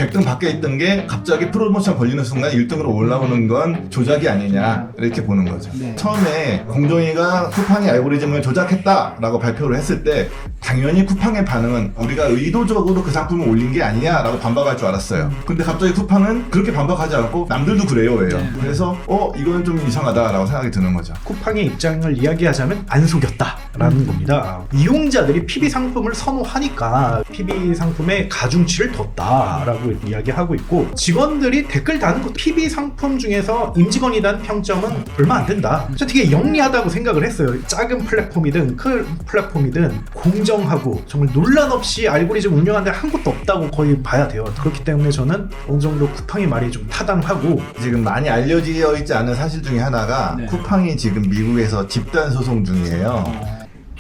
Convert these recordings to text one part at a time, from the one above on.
100등 밖에 있던 게 갑자기 프로모션 걸리는 순간 1등으로 올라오는 건 조작이 아니냐 이렇게 보는 거죠. 네. 처음에 공정위가 쿠팡이 알고리즘을 조작했다라고 발표를 했을 때 당연히 쿠팡의 반응은 우리가 의도적으로 그 상품을 올린 게 아니냐라고 반박할 줄 알았어요. 근데 갑자기 쿠팡은 그렇게 반박하지 않고 남들도 그래요. 그래서 이건 좀 이상하다라고 생각이 드는 거죠. 쿠팡의 입장을 이야기하자면 안 속였다라는 겁니다. 이용자들이 PB 상품을 선호하니까 PB 상품에 가중치를 뒀다라고 이야기하고 있고, 직원들이 댓글 다는 것도 PB 상품 중에서 임직원이 단 평점은 얼마 안 된다. 저 되게 영리하다고 생각을 했어요. 작은 플랫폼이든 큰 플랫폼이든 공정하고 정말 논란 없이 알고리즘 운영하는 데 한 곳도 없다고 거의 봐야 돼요. 그렇기 때문에 저는 어느 정도 쿠팡의 말이 좀 타당하고, 지금 많이 알려져 있지 않은 사실 중에 하나가 네. 쿠팡이 지금 미국에서 집단 소송 중이에요.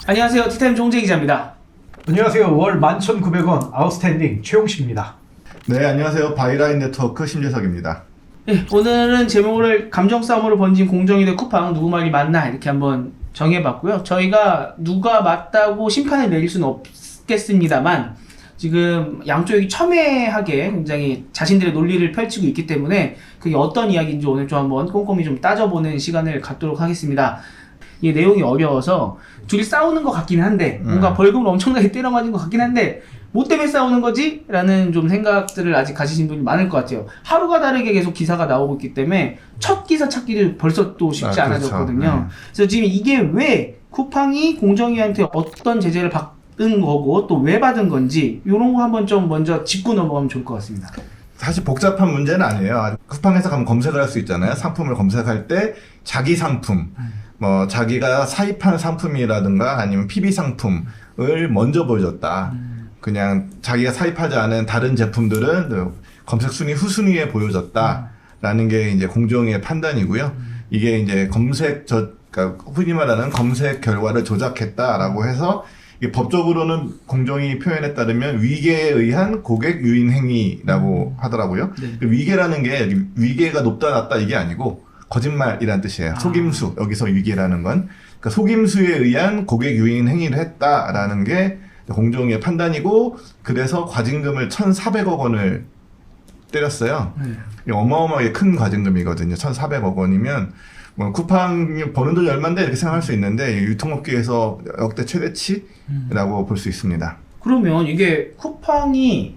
안녕하세요. 티타임 종재 기자입니다. 안녕하세요. 월 11,900원 아웃스탠딩 최용식입니다. 네, 안녕하세요. 바이라인 네트워크 심재석입니다. 네, 오늘은 제목을 감정 싸움으로 번진 공정위 대 쿠팡 누구 말이 맞나 이렇게 한번 정해봤고요. 저희가 누가 맞다고 심판을 내릴 수는 없겠습니다만 지금 양쪽이 첨예하게 굉장히 자신들의 논리를 펼치고 있기 때문에 그게 어떤 이야기인지 오늘 좀 한번 꼼꼼히 좀 따져보는 시간을 갖도록 하겠습니다. 이게 내용이 어려워서 둘이 싸우는 것 같긴 한데 뭔가 벌금을 엄청나게 때려 맞은 것 같긴 한데 뭐 때문에 싸우는 거지? 라는 좀 생각들을 아직 가지신 분이 많을 것 같아요. 하루가 다르게 계속 기사가 나오고 있기 때문에 첫 기사 찾기도 벌써 또 쉽지 않아졌거든요. 그렇죠. 그래서 지금 이게 왜 쿠팡이 공정위한테 어떤 제재를 받은 거고 또 왜 받은 건지 이런 거 한번 좀 먼저 짚고 넘어가면 좋을 것 같습니다. 사실 복잡한 문제는 아니에요. 쿠팡에서 가면 검색을 할 수 있잖아요. 상품을 검색할 때 자기 상품, 뭐 자기가 사입한 상품이라든가 아니면 PB 상품을 먼저 보여줬다. 그냥 자기가 사입하지 않은 다른 제품들은 검색 순위 후순위에 보여줬다라는 게 이제 공정위의 판단이고요. 이게 이제 그러니까 흔히 말하는 검색 결과를 조작했다라고 해서 이게 법적으로는 공정위 표현에 따르면 위계에 의한 고객 유인 행위라고 하더라고요. 네. 그 위계라는 게 위계가 높다 낮다 이게 아니고 거짓말이란 뜻이에요. 속임수, 여기서 위계라는 건. 그러니까 속임수에 의한 고객 유인 행위를 했다라는 게 공정위의 판단이고, 그래서 과징금을 1,400억 원을 때렸어요. 이게 어마어마하게 큰 과징금이거든요. 1,400억 원이면 뭐 쿠팡이 버는 돈이 얼마인데 이렇게 생각할 수 있는데 유통업계에서 역대 최대치라고 볼 수 있습니다. 그러면 이게 쿠팡이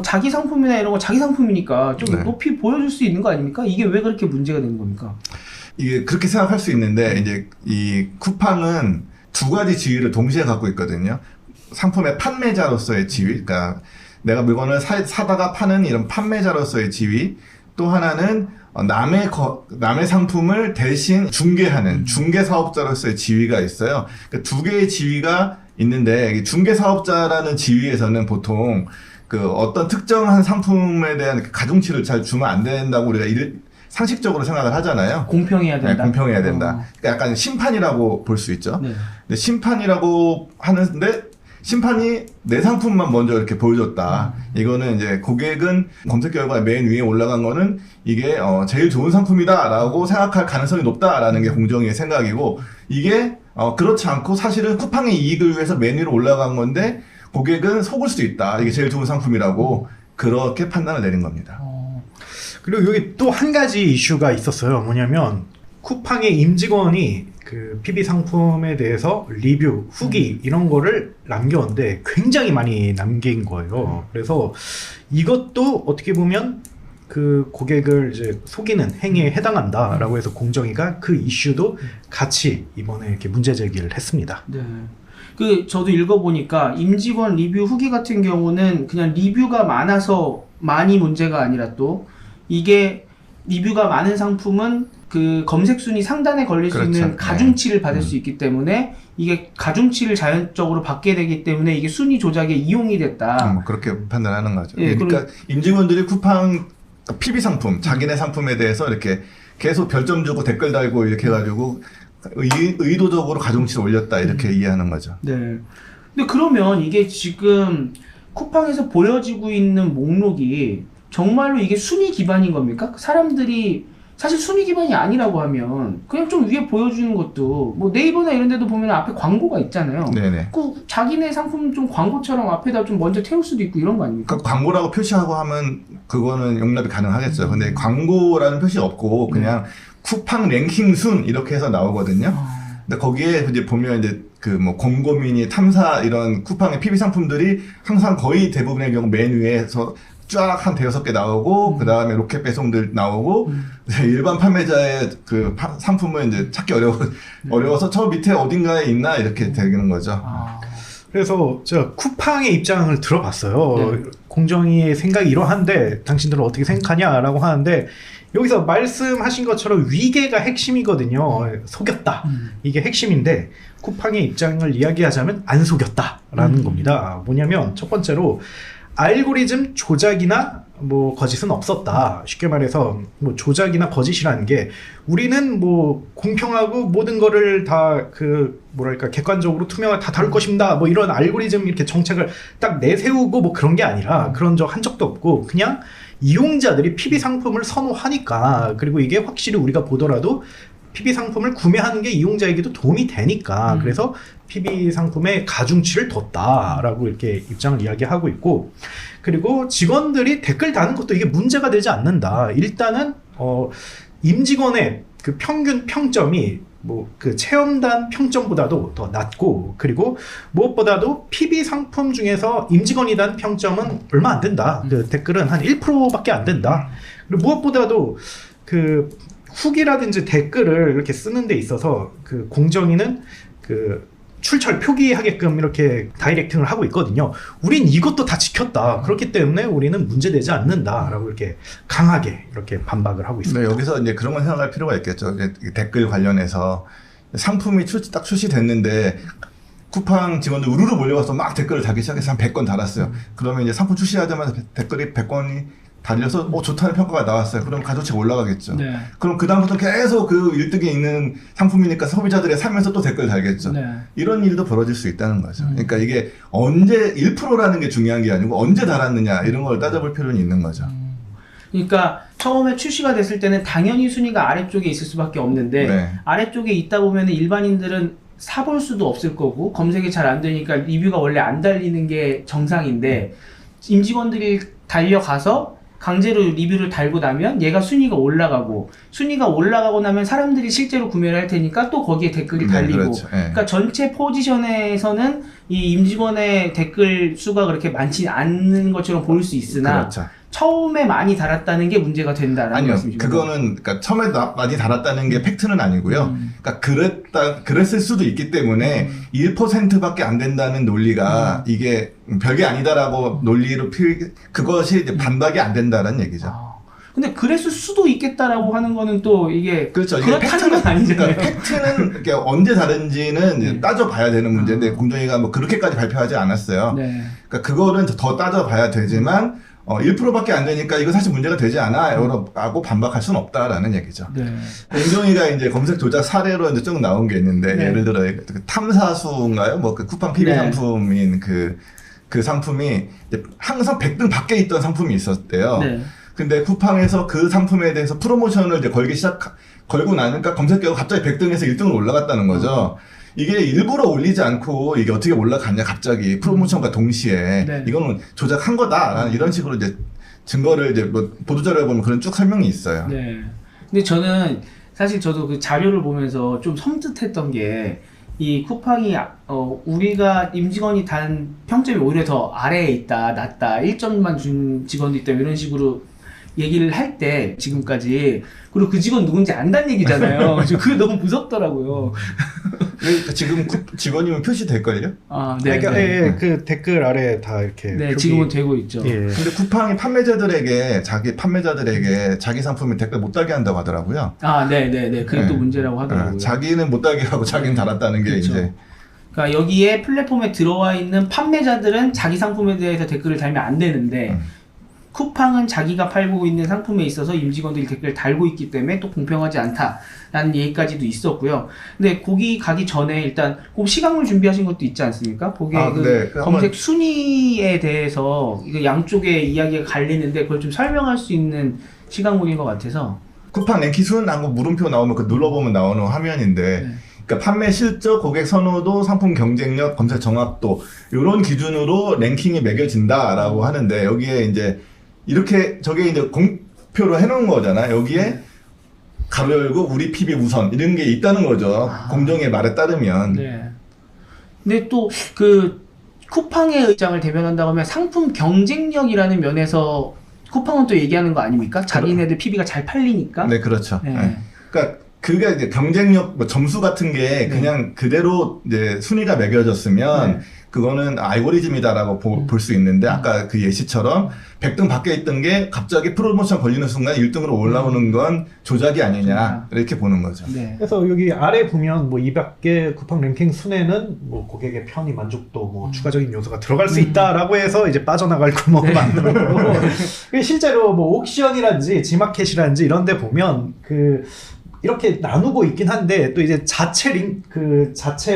자기 상품이나 이런 거 자기 상품이니까 좀 네. 높이 보여줄 수 있는 거 아닙니까? 이게 왜 그렇게 문제가 되는 겁니까? 이게 그렇게 생각할 수 있는데 이제 이 쿠팡은 두 가지 지위를 동시에 갖고 있거든요. 상품의 판매자로서의 지위, 그러니까 내가 물건을 사다가 파는 이런 판매자로서의 지위, 또 하나는 남의 상품을 대신 중개하는 중개사업자로서의 지위가 있어요. 그러니까 두 개의 지위가 있는데 중개사업자라는 지위에서는 보통 그 어떤 특정한 상품에 대한 가중치를 잘 주면 안 된다고 우리가 상식적으로 생각을 하잖아요. 공평해야 된다. 네, 공평해야 된다. 그러니까 약간 심판이라고 볼 수 있죠. 네. 근데 심판이라고 하는데 심판이 내 상품만 먼저 이렇게 보여줬다. 이거는 이제 고객은 검색 결과 맨 위에 올라간 거는 이게 제일 좋은 상품이다라고 생각할 가능성이 높다라는 게 공정위의 생각이고, 이게 그렇지 않고 사실은 쿠팡의 이익을 위해서 맨 위로 올라간 건데 고객은 속을 수 있다. 이게 제일 좋은 상품이라고 그렇게 판단을 내린 겁니다. 그리고 여기 또 한 가지 이슈가 있었어요. 뭐냐면 쿠팡의 임직원이 그 PB 상품에 대해서 리뷰, 후기 이런 거를 남겼는데 굉장히 많이 남긴 거예요. 그래서 이것도 어떻게 보면 그 고객을 이제 속이는 행위에 해당한다라고 해서 공정위가 그 이슈도 같이 이번에 이렇게 문제 제기를 했습니다. 네. 저도 읽어보니까 임직원 리뷰 후기 같은 경우는 그냥 리뷰가 많아서 많이 문제가 아니라 또 이게 리뷰가 많은 상품은 그 검색 순위 상단에 걸릴 수 그렇죠. 있는 가중치를 받을 수 있기 때문에 이게 가중치를 자연적으로 받게 되기 때문에 이게 순위 조작에 이용이 됐다. 뭐 그렇게 판단하는 거죠. 예, 그러니까 임직원들이 쿠팡 PB 상품, 자기네 상품에 대해서 이렇게 계속 별점 주고 댓글 달고 이렇게 해가지고 의도적으로 가중치를 올렸다 이렇게 이해하는 거죠. 네. 근데 그러면 이게 지금 쿠팡에서 보여지고 있는 목록이 정말로 이게 순위 기반인 겁니까? 사람들이 사실 순위 기반이 아니라고 하면 그냥 좀 위에 보여주는 것도 뭐 네이버나 이런 데도 보면 앞에 광고가 있잖아요. 네네. 그 자기네 상품 좀 광고처럼 앞에다 좀 먼저 태울 수도 있고 이런 거 아닙니까? 그러니까 광고라고 표시하고 하면 그거는 용납이 가능하겠죠. 근데 광고라는 표시 없고 그냥 쿠팡 랭킹 순 이렇게 해서 나오거든요. 근데 거기에 이제 보면 이제 그 뭐 곰곰이니 탐사 이런 쿠팡의 PB 상품들이 항상 거의 대부분의 경우 맨 위에서 쫙 한 대여섯 개 나오고 그 다음에 로켓 배송들 나오고 일반 판매자의 그 상품은 이제 찾기 어려워서 저 밑에 어딘가에 있나 이렇게 되는 거죠. 그래서 제가 쿠팡의 입장을 들어봤어요. 네. 공정위의 생각이 이러한데 당신들은 어떻게 생각하냐라고 하는데 여기서 말씀하신 것처럼 위계가 핵심이거든요. 속였다. 이게 핵심인데 쿠팡의 입장을 이야기하자면 안 속였다라는 겁니다. 뭐냐면 첫 번째로 알고리즘 조작이나 뭐 거짓은 없었다. 쉽게 말해서 뭐 조작이나 거짓이라는 게 우리는 뭐 공평하고 모든 거를 다 그 뭐랄까 객관적으로 투명하게 다 다룰 것입니다. 뭐 이런 알고리즘 이렇게 정책을 딱 내세우고 뭐 그런 게 아니라 그런 적 한 적도 없고 그냥 이용자들이 PB 상품을 선호하니까 그리고 이게 확실히 우리가 보더라도 PB 상품을 구매하는 게 이용자에게도 도움이 되니까 그래서 PB 상품에 가중치를 뒀다라고 이렇게 입장을 이야기하고 있고 그리고 직원들이 댓글 다는 것도 이게 문제가 되지 않는다. 일단은 임직원의 그 평균 평점이 뭐 그 체험단 평점보다도 더 낮고 그리고 무엇보다도 PB 상품 중에서 임직원이 단 평점은 얼마 안 된다. 그 댓글은 한 1%밖에 안 된다. 그리고 무엇보다도 그 후기라든지 댓글을 이렇게 쓰는 데 있어서 그 공정위는 그 출처를 표기하게끔 이렇게 다이렉팅을 하고 있거든요. 우린 이것도 다 지켰다. 그렇기 때문에 우리는 문제되지 않는다라고 이렇게 강하게 이렇게 반박을 하고 있습니다. 네, 여기서 이제 그런 건 생각할 필요가 있겠죠. 이제 댓글 관련해서 상품이 딱 출시됐는데 쿠팡 직원들 우르르 몰려와서 막 댓글을 달기 시작해서 한 100건 달았어요. 그러면 이제 상품 출시하자마자 댓글이 100건이 달려서 좋다는 평가가 나왔어요. 그럼 가중치가 올라가겠죠. 네. 그럼 그 다음부터 계속 그 1등에 있는 상품이니까 소비자들이 사면서 또 댓글 달겠죠. 네. 이런 일도 벌어질 수 있다는 거죠. 그러니까 이게 언제 1%라는 게 중요한 게 아니고 언제 달았느냐 이런 걸 따져볼 필요는 있는 거죠. 그러니까 처음에 출시가 됐을 때는 당연히 순위가 아래쪽에 있을 수밖에 없는데 네. 아래쪽에 있다 보면 일반인들은 사볼 수도 없을 거고 검색이 잘 안 되니까 리뷰가 원래 안 달리는 게 정상인데 임직원들이 달려가서 강제로 리뷰를 달고 나면 얘가 순위가 올라가고 나면 사람들이 실제로 구매를 할 테니까 또 거기에 댓글이 달리고 그렇죠. 네. 그러니까 전체 포지션에서는 이 임직원의 댓글 수가 그렇게 많지 않는 것처럼 보일 수 있으나 그렇죠. 처음에 많이 달았다는 게 문제가 된다라는 아니요, 말씀이죠. 그거는 그러니까 처음에 많이 달았다는 게 팩트는 아니고요. 그러니까 그랬을 수도 있기 때문에 1%밖에 안 된다는 논리가 이게 별게 아니다라고 논리로 그것이 이제 반박이 안 된다는 얘기죠. 근데 그랬을 수도 있겠다라고 하는 거는 또 이게 그렇죠. 이게 그렇다는 건 아니잖아요. 그러니까 팩트는 이렇게 언제 다른지는 이제 따져봐야 되는 문제인데 공정위가 뭐 그렇게까지 발표하지 않았어요. 네. 그러니까 그거는 더 따져봐야 되지만 1%밖에 안 되니까 이거 사실 문제가 되지 않아라고 반박할 수는 없다라는 얘기죠. 네. 공정위가 이제 검색 조작 사례로 이제 쭉 나온 게 있는데 네. 예를 들어 그 탐사수인가요? 뭐 그 쿠팡 PB 네. 상품인 그 상품이 이제 항상 100등 밖에 있던 상품이 있었대요. 네. 근데 쿠팡에서 그 상품에 대해서 프로모션을 이제 걸고 나니까 검색계가 갑자기 100등에서 1등으로 올라갔다는 거죠. 이게 일부러 올리지 않고 이게 어떻게 올라갔냐 갑자기 프로모션과 동시에 네. 이거는 조작한 거다라는 이런 식으로 이제 증거를 이제 뭐 보도자료에 보면 그런 쭉 설명이 있어요. 네. 근데 저는 사실 저도 그 자료를 보면서 좀 섬뜩했던 게 이 쿠팡이 우리가 임직원이 단 평점이 오히려 더 아래에 있다, 낮다, 1점만 준 직원도 있다 이런 식으로 얘기를 할 때 지금까지 그리고 그 직원 누군지 안다는 얘기잖아요. 그게 너무 무섭더라고요. 지금 직원이면 표시될걸요? 아, 네. 그러니까 네. 그 댓글 아래 다 이렇게 네, 지금은 되고 있죠. 예. 근데 쿠팡이 자기 판매자들에게 자기 상품에 댓글 못 달게 한다고 하더라고요. 아, 네. 그게 네. 또 문제라고 하더라고요. 자기는 못 달게 하고 자기는 달았다는 게 그렇죠. 이제. 그러니까 여기에 플랫폼에 들어와 있는 판매자들은 자기 상품에 대해서 댓글을 달면 안 되는데 쿠팡은 자기가 팔고 있는 상품에 있어서 임직원들이 댓글을 달고 있기 때문에 또 공평하지 않다라는 얘기까지도 있었고요. 근데 거기 가기 전에 일단 그 시각물 준비하신 것도 있지 않습니까? 거기에 네. 검색 순위에 대해서 이거 양쪽의 이야기가 갈리는데 그걸 좀 설명할 수 있는 시각물인 것 같아서. 쿠팡 랭킹 순하고 물음표 나오면 그 눌러보면 나오는 화면인데 네. 그러니까 판매 실적, 고객 선호도, 상품 경쟁력, 검색 정확도 이런 기준으로 랭킹이 매겨진다라고 하는데 여기에 이제 이렇게 저게 이제 공표로 해놓은 거잖아요. 여기에 네. 가로 열고 우리 PB 우선 이런 게 있다는 거죠. 공정의 말에 따르면. 네. 근데 또 그 쿠팡의 입장을 대변한다고 하면 상품 경쟁력이라는 면에서 쿠팡은 또 얘기하는 거 아닙니까? 자기네들 PB가 잘 팔리니까. 네, 그렇죠. 네. 네. 그러니까 그게 이제 경쟁력 뭐 점수 같은 게 그냥 그대로 이제 순위가 매겨졌으면 네. 그거는 알고리즘이다라고 볼 수 있는데 아까 그 예시처럼 100등 밖에 있던 게 갑자기 프로모션 걸리는 순간 1등으로 올라오는 건 조작이 아니냐 이렇게 보는 거죠. 네. 그래서 여기 아래 보면 뭐 200개 쿠팡 랭킹 순에는 뭐 고객의 편의 만족도 뭐 추가적인 요소가 들어갈 수 있다라고 해서 이제 빠져나갈 구멍을 만드는 거고 실제로 뭐 옥션이라든지 지마켓이라든지 이런 데 보면 그 이렇게 나누고 있긴 한데 또 이제 자체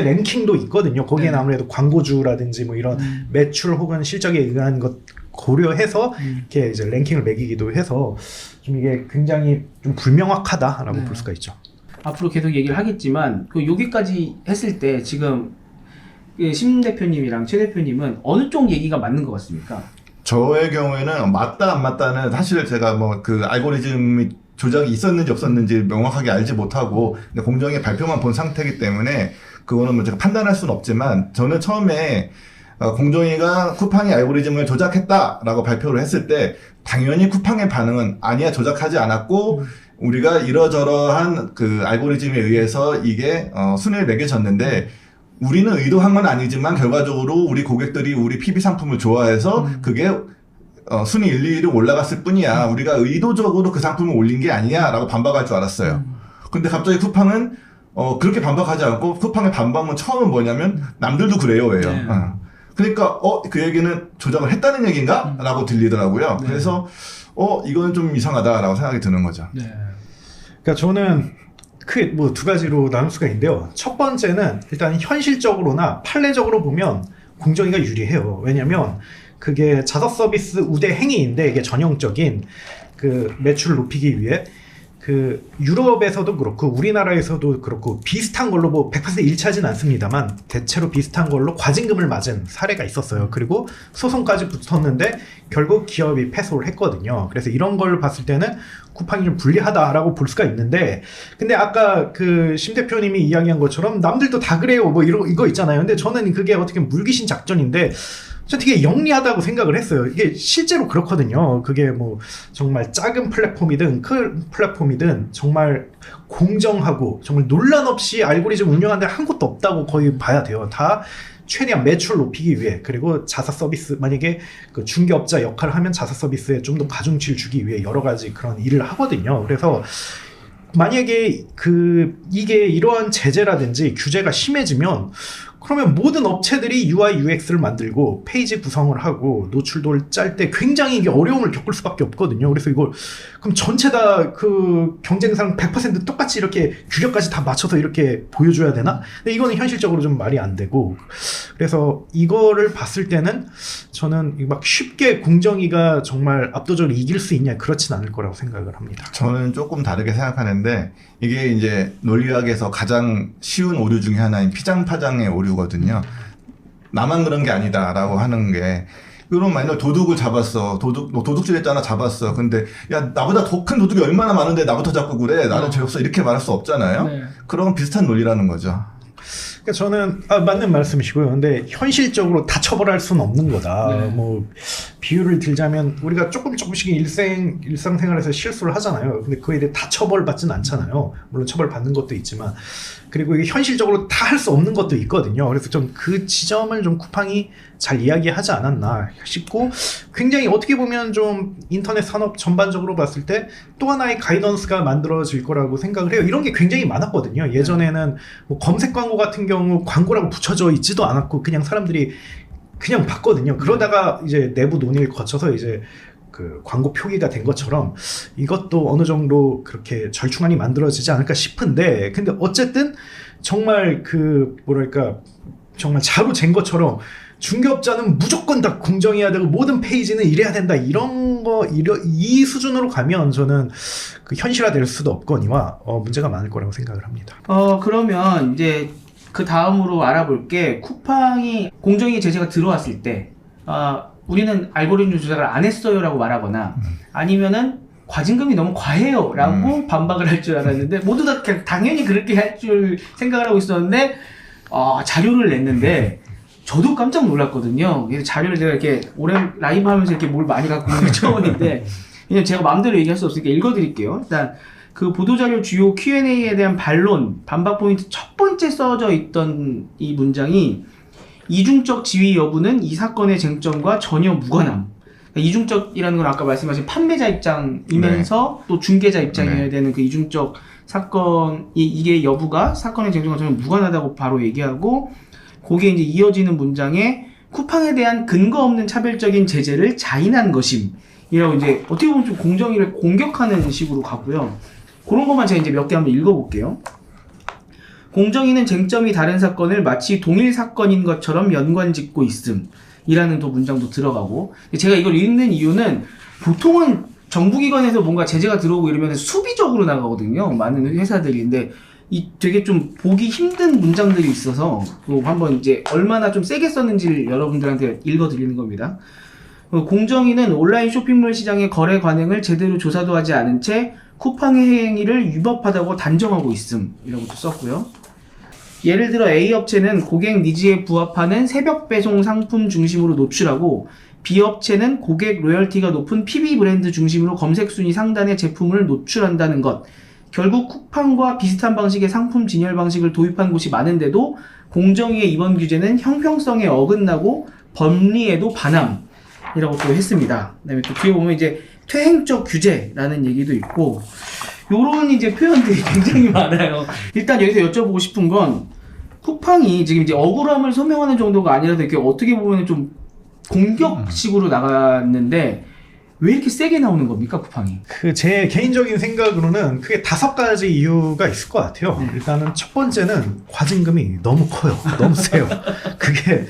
랭킹도 있거든요. 거기에는 네. 아무래도 광고주라든지 뭐 이런 매출 혹은 실적에 의한 것 고려해서 이렇게 이제 랭킹을 매기기도 해서 좀 이게 굉장히 좀 불명확하다라고 네. 볼 수가 있죠. 앞으로 계속 얘기를 하겠지만 그 여기까지 했을 때 지금 심 대표님이랑 최 대표님은 어느 쪽 얘기가 맞는 것 같습니까? 저의 경우에는 맞다 안 맞다는 사실 제가 뭐 그 알고리즘이 조작이 있었는지 없었는지 명확하게 알지 못하고 공정의 발표만 본 상태이기 때문에 그거는 뭐 제가 판단할 수는 없지만 저는 처음에 공정위가 쿠팡이 알고리즘을 조작했다라고 발표를 했을 때 당연히 쿠팡의 반응은 아니야 조작하지 않았고 우리가 이러저러한 그 알고리즘에 의해서 이게 순위를 매겨졌는데 우리는 의도한 건 아니지만 결과적으로 우리 고객들이 우리 PB 상품을 좋아해서 그게 순위 1, 2위로 올라갔을 뿐이야. 우리가 의도적으로 그 상품을 올린 게 아니야 라고 반박할 줄 알았어요. 근데 갑자기 쿠팡은 그렇게 반박하지 않고 쿠팡의 반박은 처음은 뭐냐면 남들도 그래요 예요. 네. 그러니까 그 얘기는 조작을 했다는 얘기인가? 라고 들리더라고요. 네. 그래서 이건 좀 이상하다라고 생각이 드는 거죠. 네. 그러니까 저는 크게 뭐 두 가지로 나눌 수가 있는데요. 첫 번째는 일단 현실적으로나 판례적으로 보면 공정위가 유리해요. 왜냐하면 그게 자사 서비스 우대 행위인데 이게 전형적인 그 매출을 높이기 위해 그 유럽에서도 그렇고 우리나라에서도 그렇고 비슷한 걸로 뭐 100% 일치하진 않습니다만 대체로 비슷한 걸로 과징금을 맞은 사례가 있었어요. 그리고 소송까지 붙었는데 결국 기업이 패소를 했거든요. 그래서 이런 걸 봤을 때는 쿠팡이 좀 불리하다라고 볼 수가 있는데 근데 아까 그 심 대표님이 이야기한 것처럼 남들도 다 그래요 뭐 이거 있잖아요. 근데 저는 그게 어떻게 물귀신 작전인데 저 되게 영리하다고 생각을 했어요. 이게 실제로 그렇거든요. 그게 뭐 정말 작은 플랫폼이든 큰 플랫폼이든 정말 공정하고 정말 논란 없이 알고리즘 운영하는데 한 곳도 없다고 거의 봐야 돼요. 다 최대한 매출 높이기 위해 그리고 자사 서비스 만약에 그 중개업자 역할을 하면 자사 서비스에 좀 더 가중치를 주기 위해 여러 가지 그런 일을 하거든요. 그래서 만약에 이게 이러한 제재라든지 규제가 심해지면 그러면 모든 업체들이 UI, UX를 만들고 페이지 구성을 하고 노출도를 짤 때 굉장히 이게 어려움을 겪을 수밖에 없거든요. 그래서 이걸 그럼 전체 다 그 경쟁사랑 100% 똑같이 이렇게 규격까지 다 맞춰서 이렇게 보여줘야 되나? 근데 이거는 현실적으로 좀 말이 안 되고 그래서 이거를 봤을 때는 저는 막 쉽게 공정위가 정말 압도적으로 이길 수 있냐 그렇진 않을 거라고 생각을 합니다. 저는 조금 다르게 생각하는데 이게 이제 논리학에서 가장 쉬운 오류 중에 하나인 피장파장의 오류거든요. 나만 그런 게 아니다라고 하는 게 그럼 만약 도둑을 잡았어. 도둑질 했잖아. 잡았어. 근데 야 나보다 더 큰 도둑이 얼마나 많은데 나부터 잡고 그래. 나는 죄 없어. 이렇게 말할 수 없잖아요. 네. 그런 비슷한 논리라는 거죠. 그러니까 저는 맞는 말씀이시고요. 근데 현실적으로 다 처벌할 수는 없는 거다. 네. 뭐 비유를 들자면 우리가 조금씩 일상생활에서 실수를 하잖아요. 근데 그에 대해 다 처벌받지는 않잖아요. 물론 처벌받는 것도 있지만 그리고 이게 현실적으로 다 할 수 없는 것도 있거든요. 그래서 좀 그 지점을 좀 쿠팡이 잘 이야기하지 않았나 싶고 굉장히 어떻게 보면 좀 인터넷 산업 전반적으로 봤을 때 또 하나의 가이던스가 만들어질 거라고 생각을 해요. 이런 게 굉장히 많았거든요. 예전에는 뭐 검색 광고 같은 경우 광고라고 붙여져 있지도 않았고 그냥 사람들이 그냥 봤거든요. 그러다가 이제 내부 논의를 거쳐서 이제 그 광고 표기가 된 것처럼 이것도 어느 정도 그렇게 절충안이 만들어지지 않을까 싶은데 근데 어쨌든 정말 그 뭐랄까 정말 자로 잰 것처럼 중개업자는 무조건 다 공정해야 되고 모든 페이지는 이래야 된다 이런 거 이 수준으로 가면 저는 그 현실화될 수도 없거니와 문제가 많을 거라고 생각을 합니다. 그러면 이제 그 다음으로 알아볼 게 쿠팡이 공정위 제재가 들어왔을 때 우리는 알고리즘 조작을 안 했어요라고 말하거나 아니면은 과징금이 너무 과해요라고 반박을 할 줄 알았는데 모두 다 그냥 당연히 그렇게 할 줄 생각을 하고 있었는데 자료를 냈는데 저도 깜짝 놀랐거든요. 그래서 자료를 제가 이렇게 오래 라이브 하면서 이렇게 뭘 많이 갖고 있는 게 처음인데 그냥 제가 마음대로 얘기할 수 없으니까 읽어드릴게요. 일단 그 보도자료 주요 Q&A에 대한 반론, 반박 포인트 첫 번째 써져 있던 이 문장이 이중적 지위 여부는 이 사건의 쟁점과 전혀 무관함. 그러니까 이중적이라는 건 아까 말씀하신 판매자 입장이면서 또 중개자 입장이어야 되는 그 이중적 사건이 이게 여부가 사건의 쟁점과 전혀 무관하다고 바로 얘기하고 거기에 이제 이어지는 문장에 쿠팡에 대한 근거 없는 차별적인 제재를 자인한 것임이라고 이제 어떻게 보면 좀 공정위를 공격하는 식으로 가고요. 그런 것만 제가 이제 몇 개 한번 읽어볼게요. 공정위는 쟁점이 다른 사건을 마치 동일 사건인 것처럼 연관짓고 있음. 이라는 또 문장도 들어가고 제가 이걸 읽는 이유는 보통은 정부기관에서 뭔가 제재가 들어오고 이러면 수비적으로 나가거든요. 많은 회사들이. 근데 이 되게 좀 보기 힘든 문장들이 있어서 한번 이제 얼마나 좀 세게 썼는지를 여러분들한테 읽어드리는 겁니다. 공정위는 온라인 쇼핑몰 시장의 거래 관행을 제대로 조사도 하지 않은 채 쿠팡의 행위를 위법하다고 단정하고 있음. 이라고 또 썼고요. 예를 들어 A 업체는 고객 니즈에 부합하는 새벽 배송 상품 중심으로 노출하고 B 업체는 고객 로열티가 높은 PB 브랜드 중심으로 검색 순위 상단의 제품을 노출한다는 것. 결국 쿠팡과 비슷한 방식의 상품 진열 방식을 도입한 곳이 많은데도 공정위의 이번 규제는 형평성에 어긋나고 법리에도 반함이라고 또 했습니다. 그다음에 또 뒤에 보면 이제 퇴행적 규제라는 얘기도 있고 요런 이제 표현들이 굉장히 많아요. 일단 여기서 여쭤보고 싶은 건 쿠팡이 지금 이제 억울함을 소명하는 정도가 아니라서 이렇게 어떻게 보면 좀 공격식으로 나갔는데 왜 이렇게 세게 나오는 겁니까, 쿠팡이? 제 개인적인 생각으로는 크게 5가지 이유가 있을 것 같아요. 일단은 첫 번째는 과징금이 너무 커요. 너무 세요. 그게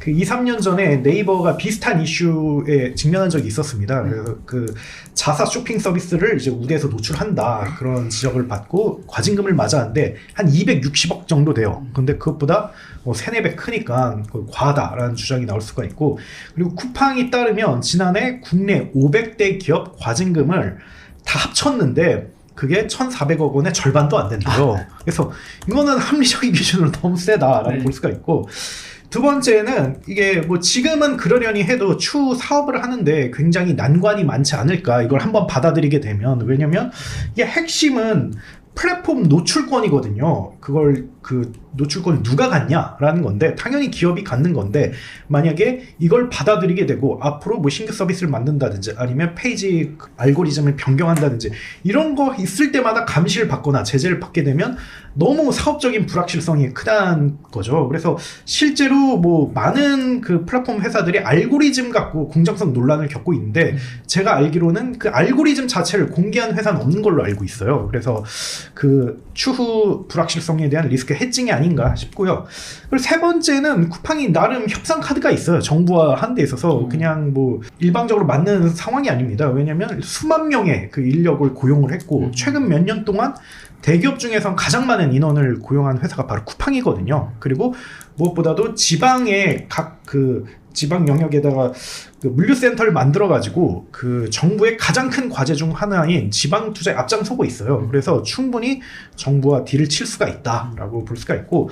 2, 3년 전에 네이버가 비슷한 이슈에 직면한 적이 있었습니다. 그래서 그 자사 쇼핑 서비스를 이제 우대에서 노출한다. 그런 지적을 받고 과징금을 맞았는데 한 260억 정도 돼요. 근데 그것보다 3-4배 크니까 과하다라는 주장이 나올 수가 있고 그리고 쿠팡이 따르면 지난해 국내 500대 기업 과징금을 다 합쳤는데 그게 1,400억 원의 절반도 안 된대요. 그래서 이거는 합리적인 기준으로 너무 세다라고 볼 수가 있고 두 번째는 이게 뭐 지금은 그러려니 해도 추후 사업을 하는데 굉장히 난관이 많지 않을까 이걸 한번 받아들이게 되면 왜냐면 이게 핵심은 플랫폼 노출권이거든요. 그걸 그 노출권을 누가 갖냐라는 건데 당연히 기업이 갖는 건데 만약에 이걸 받아들이게 되고 앞으로 뭐 신규 서비스를 만든다든지 아니면 페이지 알고리즘을 변경한다든지 이런 거 있을 때마다 감시를 받거나 제재를 받게 되면 너무 사업적인 불확실성이 크다는 거죠. 그래서 실제로 뭐 많은 그 플랫폼 회사들이 알고리즘 갖고 공정성 논란을 겪고 있는데 제가 알기로는 그 알고리즘 자체를 공개한 회사는 없는 걸로 알고 있어요. 그래서 그 추후 불확실성에 대한 리스크 해칭이 아닌가 싶고요. 그리고 세 번째는 쿠팡이 나름 협상 카드가 있어요. 정부와 하는 데 있어서 그냥 뭐 일방적으로 맞는 상황이 아닙니다. 왜냐하면 수만 명의 그 인력을 고용을 했고 최근 몇 년 동안 대기업 중에서 가장 많은 인원을 고용한 회사가 바로 쿠팡이거든요. 그리고 무엇보다도 지방의 각 그 지방 영역에다가 그 물류센터를 만들어가지고 그 정부의 가장 큰 과제 중 하나인 지방 투자에 앞장서고 있어요. 그래서 충분히 정부와 딜을 칠 수가 있다라고 볼 수가 있고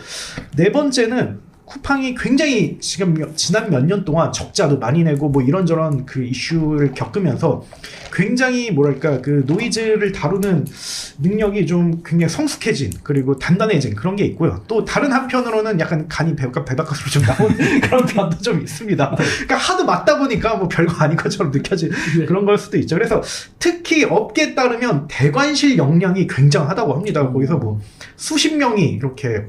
네 번째는 쿠팡이 굉장히 지금 지난 몇 년 동안 적자도 많이 내고 뭐 이런저런 그 이슈를 겪으면서 굉장히 뭐랄까 그 노이즈를 다루는 능력이 좀 굉장히 성숙해진 그리고 단단해진 그런 게 있고요. 또 다른 한편으로는 약간 간이 배박가스로 좀 나오는 그런 면도 좀 있습니다. 그러니까 하도 맞다 보니까 뭐 별거 아닌 것처럼 느껴진 그런 걸 수도 있죠. 그래서 특히 업계에 따르면 대관실 역량이 굉장하다고 합니다. 거기서 뭐 수십 명이 이렇게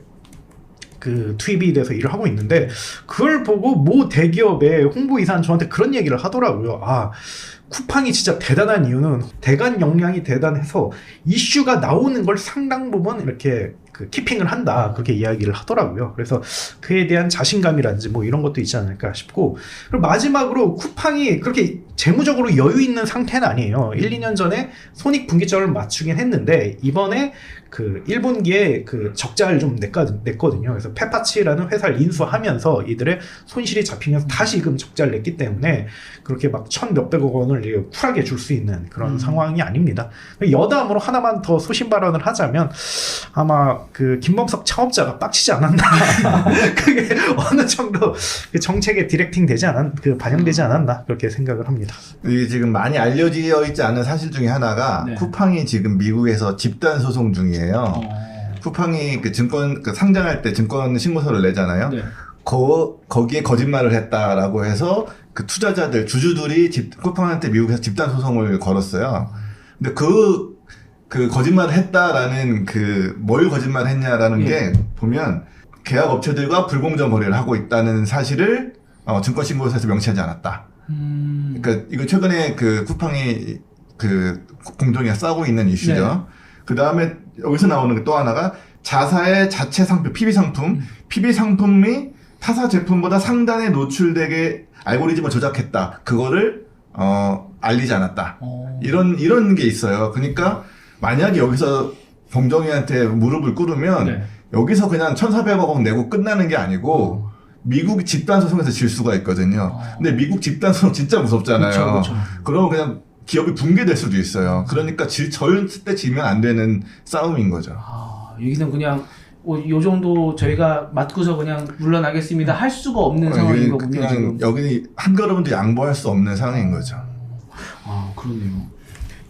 그 투입이 돼서 일을 하고 있는데 그걸 보고 모 대기업의 홍보이사는 저한테 그런 얘기를 하더라고요. 아, 쿠팡이 진짜 대단한 이유는 대관 역량이 대단해서 이슈가 나오는 걸 상당 부분 이렇게 그 키핑을 한다 그렇게 이야기를 하더라고요. 그래서 그에 대한 자신감이라든지 뭐 이런 것도 있지 않을까 싶고, 그리고 마지막으로 쿠팡이 그렇게 재무적으로 여유 있는 상태는 아니에요. 1, 2년 전에 손익분기점을 맞추긴 했는데 이번에 그 1분기에 그 적자를 좀 냈거든요. 그래서 페파치라는 회사를 인수하면서 이들의 손실이 잡히면서 다시금 적자를 냈기 때문에 그렇게 막 1,몇백억 원을 쿨하게 줄 수 있는 그런 상황이 아닙니다. 여담으로 하나만 더 소신 발언을 하자면 아마 그 김범석 창업자가 빡치지 않았나 그게 어느 정도 그 정책에 디렉팅 되지 반영되지 않았나 그렇게 생각을 합니다. 이게 지금 많이 알려져 있지 않은 사실 중에 하나가 네. 쿠팡이 지금 미국에서 집단 소송 중이에요. 쿠팡이 그 증권 그 상장할 때 증권 신고서를 내잖아요. 네. 거기에 거짓말을 했다라고 해서 그 투자자들 주주들이 쿠팡한테 미국에서 집단 소송을 걸었어요. 근데 그 거짓말을 했다라는 뭘 거짓말했냐라는 예. 게 보면 계약 업체들과 불공정 거래를 하고 있다는 사실을 증권 신고서에서 명시하지 않았다. 그러니까 이거 최근에 그 쿠팡이 그 공정위가 싸우고 있는 이슈죠. 네. 그 다음에 여기서 나오는 게 또 하나가 자사의 자체 상품, PB 상품, PB 상품이 타사 제품보다 상단에 노출되게 알고리즘을 조작했다. 그거를 알리지 않았다. 이런 게 있어요. 그러니까 만약에 여기서 공정위한테 무릎을 꿇으면 네. 여기서 그냥 1,400억 원 내고 끝나는 게 아니고 미국 집단 소송에서 질 수가 있거든요. 근데 미국 집단 소송 진짜 무섭잖아요. 그쵸. 그러면 그냥 기업이 붕괴될 수도 있어요. 그러니까 절대 지면 안 되는 싸움인 거죠. 여기는 그냥 요 정도 저희가 맞고서 그냥 물러나겠습니다 할 수가 없는 상황인 거군요. 그냥 지금. 여기는 한 걸음도 양보할 수 없는 상황인 거죠. 그러네요.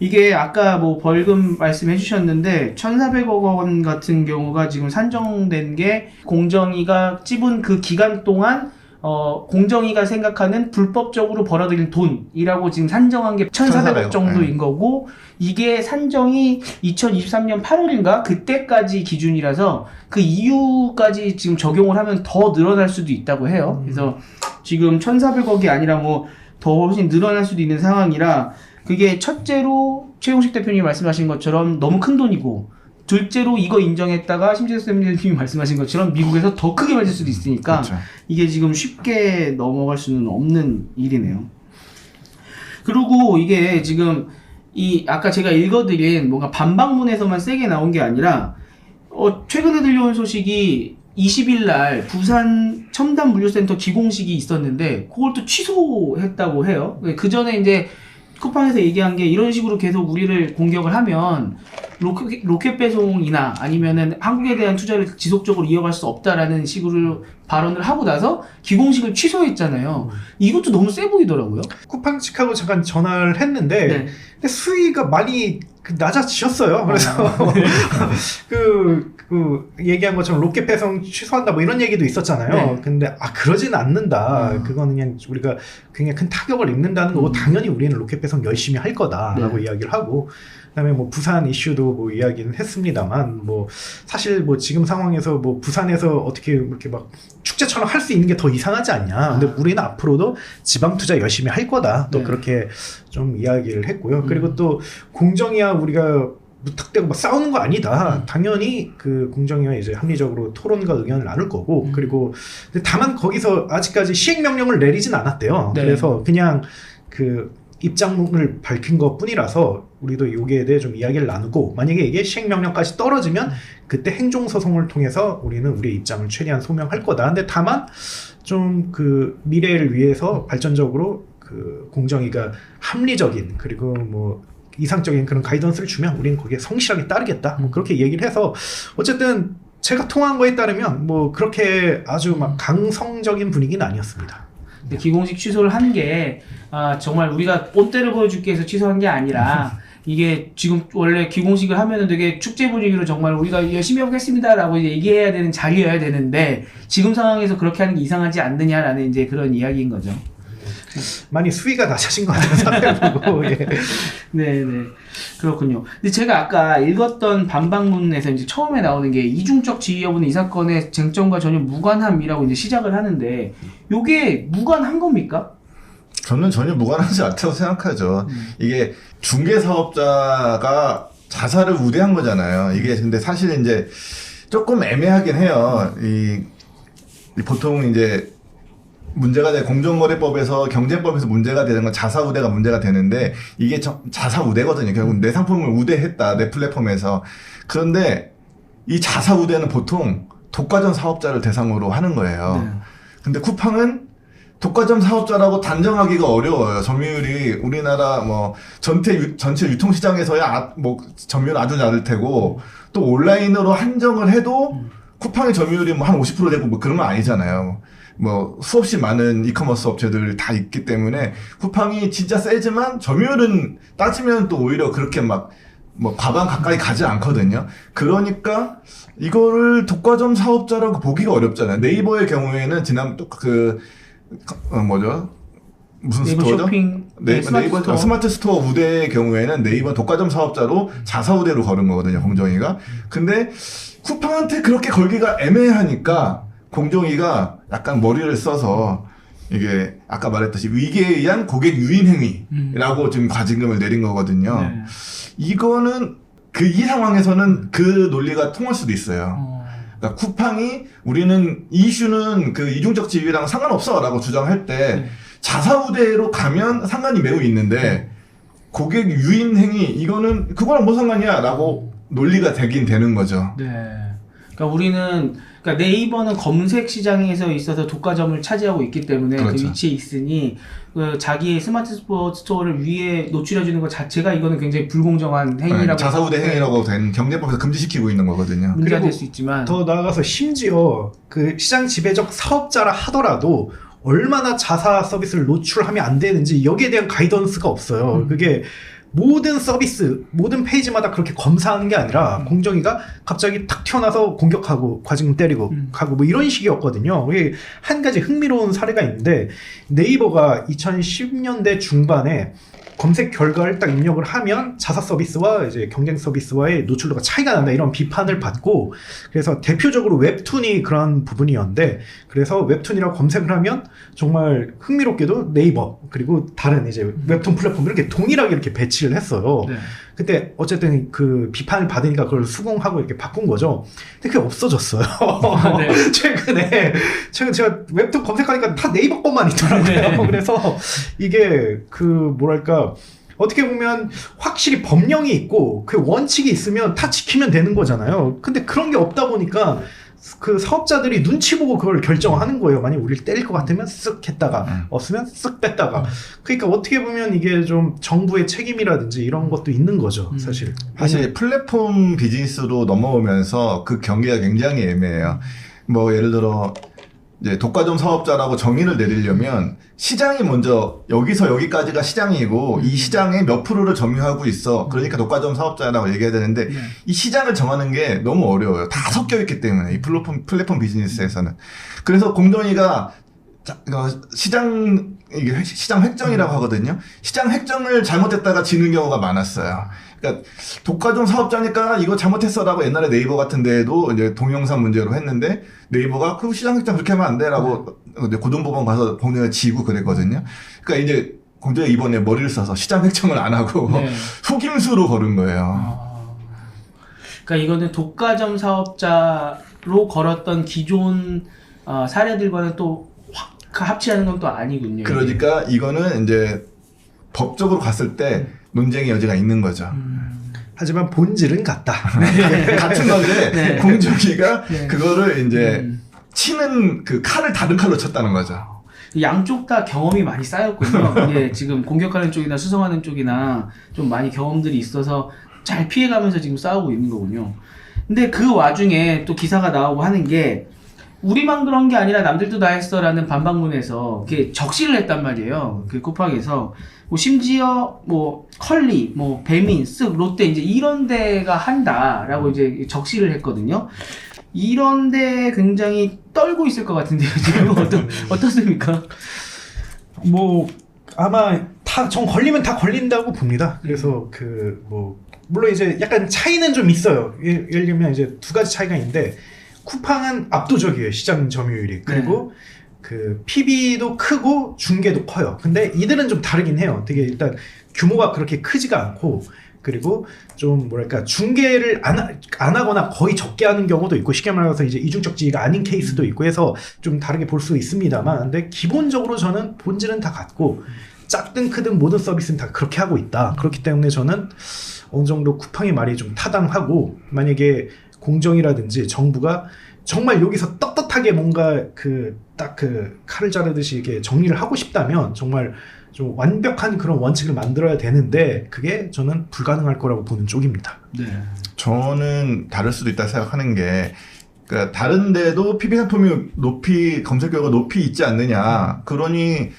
이게 아까 뭐 벌금 말씀해 주셨는데 1,400억 원 같은 경우가 지금 산정된 게 공정위가 찝은 그 기간 동안 공정위가 생각하는 불법적으로 벌어들인 돈이라고 지금 산정한 게 1,400억 정도인 거고, 이게 산정이 2023년 8월인가 그때까지 기준이라서 그 이후까지 지금 적용을 하면 더 늘어날 수도 있다고 해요. 그래서 지금 1,400억이 아니라 뭐 더 훨씬 늘어날 수도 있는 상황이라, 그게 첫째로 최용식 대표님이 말씀하신 것처럼 너무 큰 돈이고, 둘째로 이거 인정했다가 심재석 대표님이 말씀하신 것처럼 미국에서 더 크게 맞을 수도 있으니까 그렇죠. 이게 지금 쉽게 넘어갈 수는 없는 일이네요. 그리고 이게 지금 아까 제가 읽어드린 뭔가 반박문에서만 세게 나온 게 아니라 최근에 들려온 소식이 20일 날 부산 첨단물류센터 기공식이 있었는데 그걸 또 취소했다고 해요. 그 전에 이제 쿠팡에서 얘기한 게 이런 식으로 계속 우리를 공격을 하면 로켓 배송이나 아니면은 한국에 대한 투자를 지속적으로 이어갈 수 없다라는 식으로 발언을 하고 나서 기공식을 취소했잖아요. 이것도 너무 세 보이더라고요. 쿠팡 측하고 잠깐 전화를 했는데 네. 근데 수위가 많이 낮아지셨어요. 그래서 그 얘기한 것처럼 로켓 배송 취소한다 뭐 이런 얘기도 있었잖아요. 네. 근데 그러진 않는다. 그거는 그냥 우리가 굉장히 큰 타격을 입는다는 거고 당연히 우리는 로켓 배송 열심히 할 거다라고 이야기를 하고, 그다음에 뭐 부산 이슈도 뭐 이야기는 했습니다만 뭐 사실 뭐 지금 상황에서 뭐 부산에서 어떻게 이렇게 막 축제처럼 할 수 있는 게 더 이상하지 않냐. 근데 우리는 앞으로도 지방 투자 열심히 할 거다. 또 그렇게 좀 이야기를 했고요. 그리고 또 공정위와 우리가 무턱대고 막 싸우는 거 아니다. 당연히 그 공정위와 이제 합리적으로 토론과 의견을 나눌 거고, 그리고 근데 다만 거기서 아직까지 시행 명령을 내리진 않았대요. 네. 그래서 그냥 그 입장을 밝힌 것 뿐이라서 우리도 여기에 대해 좀 이야기를 나누고, 만약에 이게 시행명령까지 떨어지면 그때 행정소송을 통해서 우리는 우리의 입장을 최대한 소명할 거다. 근데 다만 좀 그 미래를 위해서 발전적으로 그 공정위가 합리적인 그리고 뭐 이상적인 그런 가이던스를 주면 우리는 거기에 성실하게 따르겠다. 뭐 그렇게 얘기를 해서 어쨌든 제가 통화한 거에 따르면 뭐 그렇게 아주 막 강성적인 분위기는 아니었습니다. 기공식 취소를 한 게 정말 우리가 본때를 보여줄게 해서 취소한 게 아니라 이게 지금 원래 기공식을 하면은 되게 축제 분위기로 정말 우리가 열심히 해보겠습니다라고 이제 얘기해야 되는 자리여야 되는데 지금 상황에서 그렇게 하는 게 이상하지 않느냐라는 이제 그런 이야기인 거죠. 많이 수위가 낮아진 것 같아서 보고 예. 네네 그렇군요. 근데 제가 아까 읽었던 반박문에서 이제 처음에 나오는 게 이중적 지위 여부는 이 사건의 쟁점과 전혀 무관함이라고 이제 시작을 하는데 요게 무관한 겁니까? 저는 전혀 무관하지 않다고 생각하죠. 이게 중개사업자가 자사를 우대한 거잖아요. 이게 근데 사실 이제 조금 애매하긴 해요. 이 보통 이제 문제가 돼 공정거래법에서 경쟁법에서 문제가 되는 건 자사우대가 문제가 되는데 이게 자사우대거든요. 결국 내 상품을 우대했다 내 플랫폼에서. 그런데 이 자사우대는 보통 독과점 사업자를 대상으로 하는 거예요. 네. 근데 쿠팡은 독과점 사업자라고 단정하기가 어려워요. 점유율이 우리나라 뭐 전체 유통시장에서야 뭐 점유율 아주 낮을 테고 또 온라인으로 한정을 해도 쿠팡의 점유율이 뭐 한 50% 되고 뭐 그런 건 아니잖아요. 뭐 수없이 많은 이커머스 업체들 다 있기 때문에 쿠팡이 진짜 세지만 점유율은 따지면 또 오히려 그렇게 막 뭐 과반 가까이 가지 않거든요. 그러니까 이거를 독과점 사업자라고 보기가 어렵잖아요. 네이버의 경우에는 지난 또 뭐죠? 무슨 네이버 스토어죠? 쇼핑, 네이버 스마트 스토어 우대의 경우에는 네이버 독과점 사업자로 자사 우대로 걸은 거거든요. 공정위가. 근데 쿠팡한테 그렇게 걸기가 애매하니까 공정위가 약간 머리를 써서 이게 아까 말했듯이 위계에 의한 고객 유인 행위라고 지금 과징금을 내린 거거든요. 네. 이거는 이 상황에서는 그 논리가 통할 수도 있어요. 그러니까 쿠팡이 우리는 이 이슈는 그 이중적 지위랑 상관없어라고 주장할 때 자사우대로 가면 상관이 매우 있는데 고객 유인 행위 이거는 그거랑 뭐 상관이야라고 논리가 되긴 되는 거죠. 네. 그러니까 우리는 그러니까 네이버는 검색 시장에서 있어서 독과점을 차지하고 있기 때문에 그렇죠. 그 위치에 있으니 그 자기의 스마트 스토어를 위에 노출해 주는 것 자체가 이거는 굉장히 불공정한 행위라고 자사우대 행위라고 된 경제법에서 금지시키고 있는 거거든요. 문제가 그리고 될 수 있지만 더 나아가서 심지어 그 시장 지배적 사업자라 하더라도 얼마나 자사 서비스를 노출하면 안 되는지 여기에 대한 가이던스가 없어요. 그게 모든 서비스, 모든 페이지마다 그렇게 검사하는 게 아니라 공정위가 갑자기 탁 튀어나와서 공격하고 과징금 때리고 가고 뭐 이런 식이었거든요. 이게 한 가지 흥미로운 사례가 있는데 네이버가 2010년대 중반에 검색 결과를 딱 입력을 하면 자사 서비스와 이제 경쟁 서비스와의 노출도가 차이가 난다 이런 비판을 받고 그래서 대표적으로 웹툰이 그런 부분이었는데 그래서 웹툰이라고 검색을 하면 정말 흥미롭게도 네이버 그리고 다른 이제 웹툰 플랫폼 이렇게 동일하게 이렇게 배치를 했어요. 네. 그때 어쨌든 그 비판을 받으니까 그걸 수긍하고 이렇게 바꾼 거죠. 근데 그게 없어졌어요. 네. 최근에 제가 웹툰 검색하니까 다 네이버 것만 있더라고요. 네. 그래서 이게 그 뭐랄까 어떻게 보면 확실히 법령이 있고 그 원칙이 있으면 다 지키면 되는 거잖아요. 근데 그런 게 없다 보니까 그 사업자들이 눈치 보고 그걸 결정하는 거예요. 만약 우리를 때릴 것 같으면 쓱 했다가 없으면 쓱 뺐다가 그러니까 어떻게 보면 이게 좀 정부의 책임이라든지 이런 것도 있는 거죠. 사실 플랫폼 비즈니스로 넘어오면서 그 경계가 굉장히 애매해요. 뭐 예를 들어 이제 독과점 사업자라고 정의를 내리려면 시장이 먼저 여기서 여기까지가 시장이고 이 시장에 몇 프로를 점유하고 있어. 그러니까 독과점 사업자라고 얘기해야 되는데 이 시장을 정하는 게 너무 어려워요. 다 섞여 있기 때문에 이 플랫폼 비즈니스에서는. 그래서 공정위가 시장 획정이라고 하거든요. 시장 획정을 잘못했다가 지는 경우가 많았어요. 그러니까 독과점 사업자니까 이거 잘못했어라고 옛날에 네이버 같은 데에도 이제 동영상 문제로 했는데 네이버가 그 시장 획정 그렇게 하면 안 돼라고 고등법원 가서 공정에 지고 그랬거든요. 그러니까 이제 공정에 이번에 머리를 써서 시장 획정을 안 하고 속임수로 걸은 거예요. 그러니까 이거는 독과점 사업자로 걸었던 기존 사례들과는 또 합치하는 건 또 아니군요. 그러니까 이거는 이제 법적으로 갔을 때 논쟁의 여지가 있는 거죠. 하지만 본질은 같다. 같은 건데 네. 공정위가 네. 그거를 이제 치는 그 칼을 다른 칼로 쳤다는 거죠. 양쪽 다 경험이 많이 쌓였군요. 이게 지금 공격하는 쪽이나 수성하는 쪽이나 좀 많이 경험들이 있어서 잘 피해가면서 지금 싸우고 있는 거군요. 근데 그 와중에 또 기사가 나오고 하는 게 우리만 그런 게 아니라 남들도 다 했어라는 반박문에서 이렇게 적시를 했단 말이에요. 그 쿠팡에서 뭐 심지어 뭐 컬리, 뭐 배민, 쓱, 롯데 이제 이런 데가 한다라고 이제 적시를 했거든요. 이런데 굉장히 떨고 있을 것 같은데요. 지금 어떻습니까? 뭐 아마 다 걸리면 다 걸린다고 봅니다. 그래서 그 뭐 물론 이제 약간 차이는 좀 있어요. 예를 들면 이제 두 가지 차이가 있는데 쿠팡은 압도적이에요. 시장 점유율이. 그리고 그 PB도 크고 중계도 커요. 근데 이들은 좀 다르긴 해요. 되게 일단 규모가 그렇게 크지가 않고 그리고 좀 뭐랄까 중계를 안 하거나 거의 적게 하는 경우도 있고 쉽게 말해서 이제 이중적 지위가 아닌 케이스도 있고 해서 좀 다르게 볼 수 있습니다만 근데 기본적으로 저는 본질은 다 같고 작든 크든 모든 서비스는 다 그렇게 하고 있다. 그렇기 때문에 저는 어느 정도 쿠팡의 말이 좀 타당하고 만약에 공정이라든지 정부가 정말 여기서 떳떳하게 뭔가 딱 칼을 자르듯이 이렇게 정리를 하고 싶다면 정말 좀 완벽한 그런 원칙을 만들어야 되는데 그게 저는 불가능할 거라고 보는 쪽입니다. 네. 저는 다를 수도 있다 생각하는 게 그러니까 다른 데도 PB 상품이 검색 결과 높이 있지 않느냐. 그러니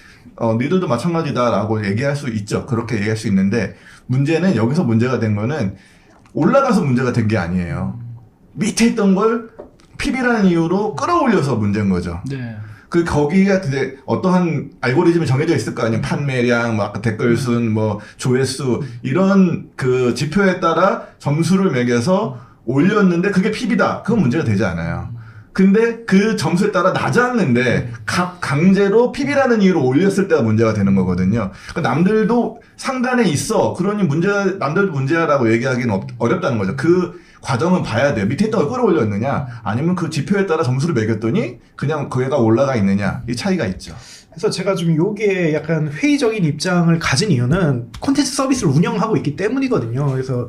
니들도 마찬가지다라고 얘기할 수 있죠. 그렇게 얘기할 수 있는데 문제는 여기서 문제가 된 거는 올라가서 문제가 된 게 아니에요. 밑에 있던 걸 PB라는 이유로 끌어올려서 문제인 거죠. 네. 거기가 어떠한 알고리즘이 정해져 있을 거 아니에요. 판매량, 아까 댓글 수, 조회수, 이런 그 지표에 따라 점수를 매겨서 올렸는데 그게 PB다. 그건 문제가 되지 않아요. 근데 그 점수에 따라 낮았는데 강제로 PB라는 이유로 올렸을 때가 문제가 되는 거거든요. 그러니까 남들도 상단에 있어. 그러니 남들도 문제라고 얘기하기는 어렵다는 거죠. 그 과정은 봐야 돼요. 밑에 있던 걸 끌어올렸느냐 아니면 그 지표에 따라 점수를 매겼더니 그냥 그애가 올라가 있느냐 이 차이가 있죠. 그래서 제가 좀 요게 약간 회의적인 입장을 가진 이유는 콘텐츠 서비스를 운영하고 있기 때문이거든요. 그래서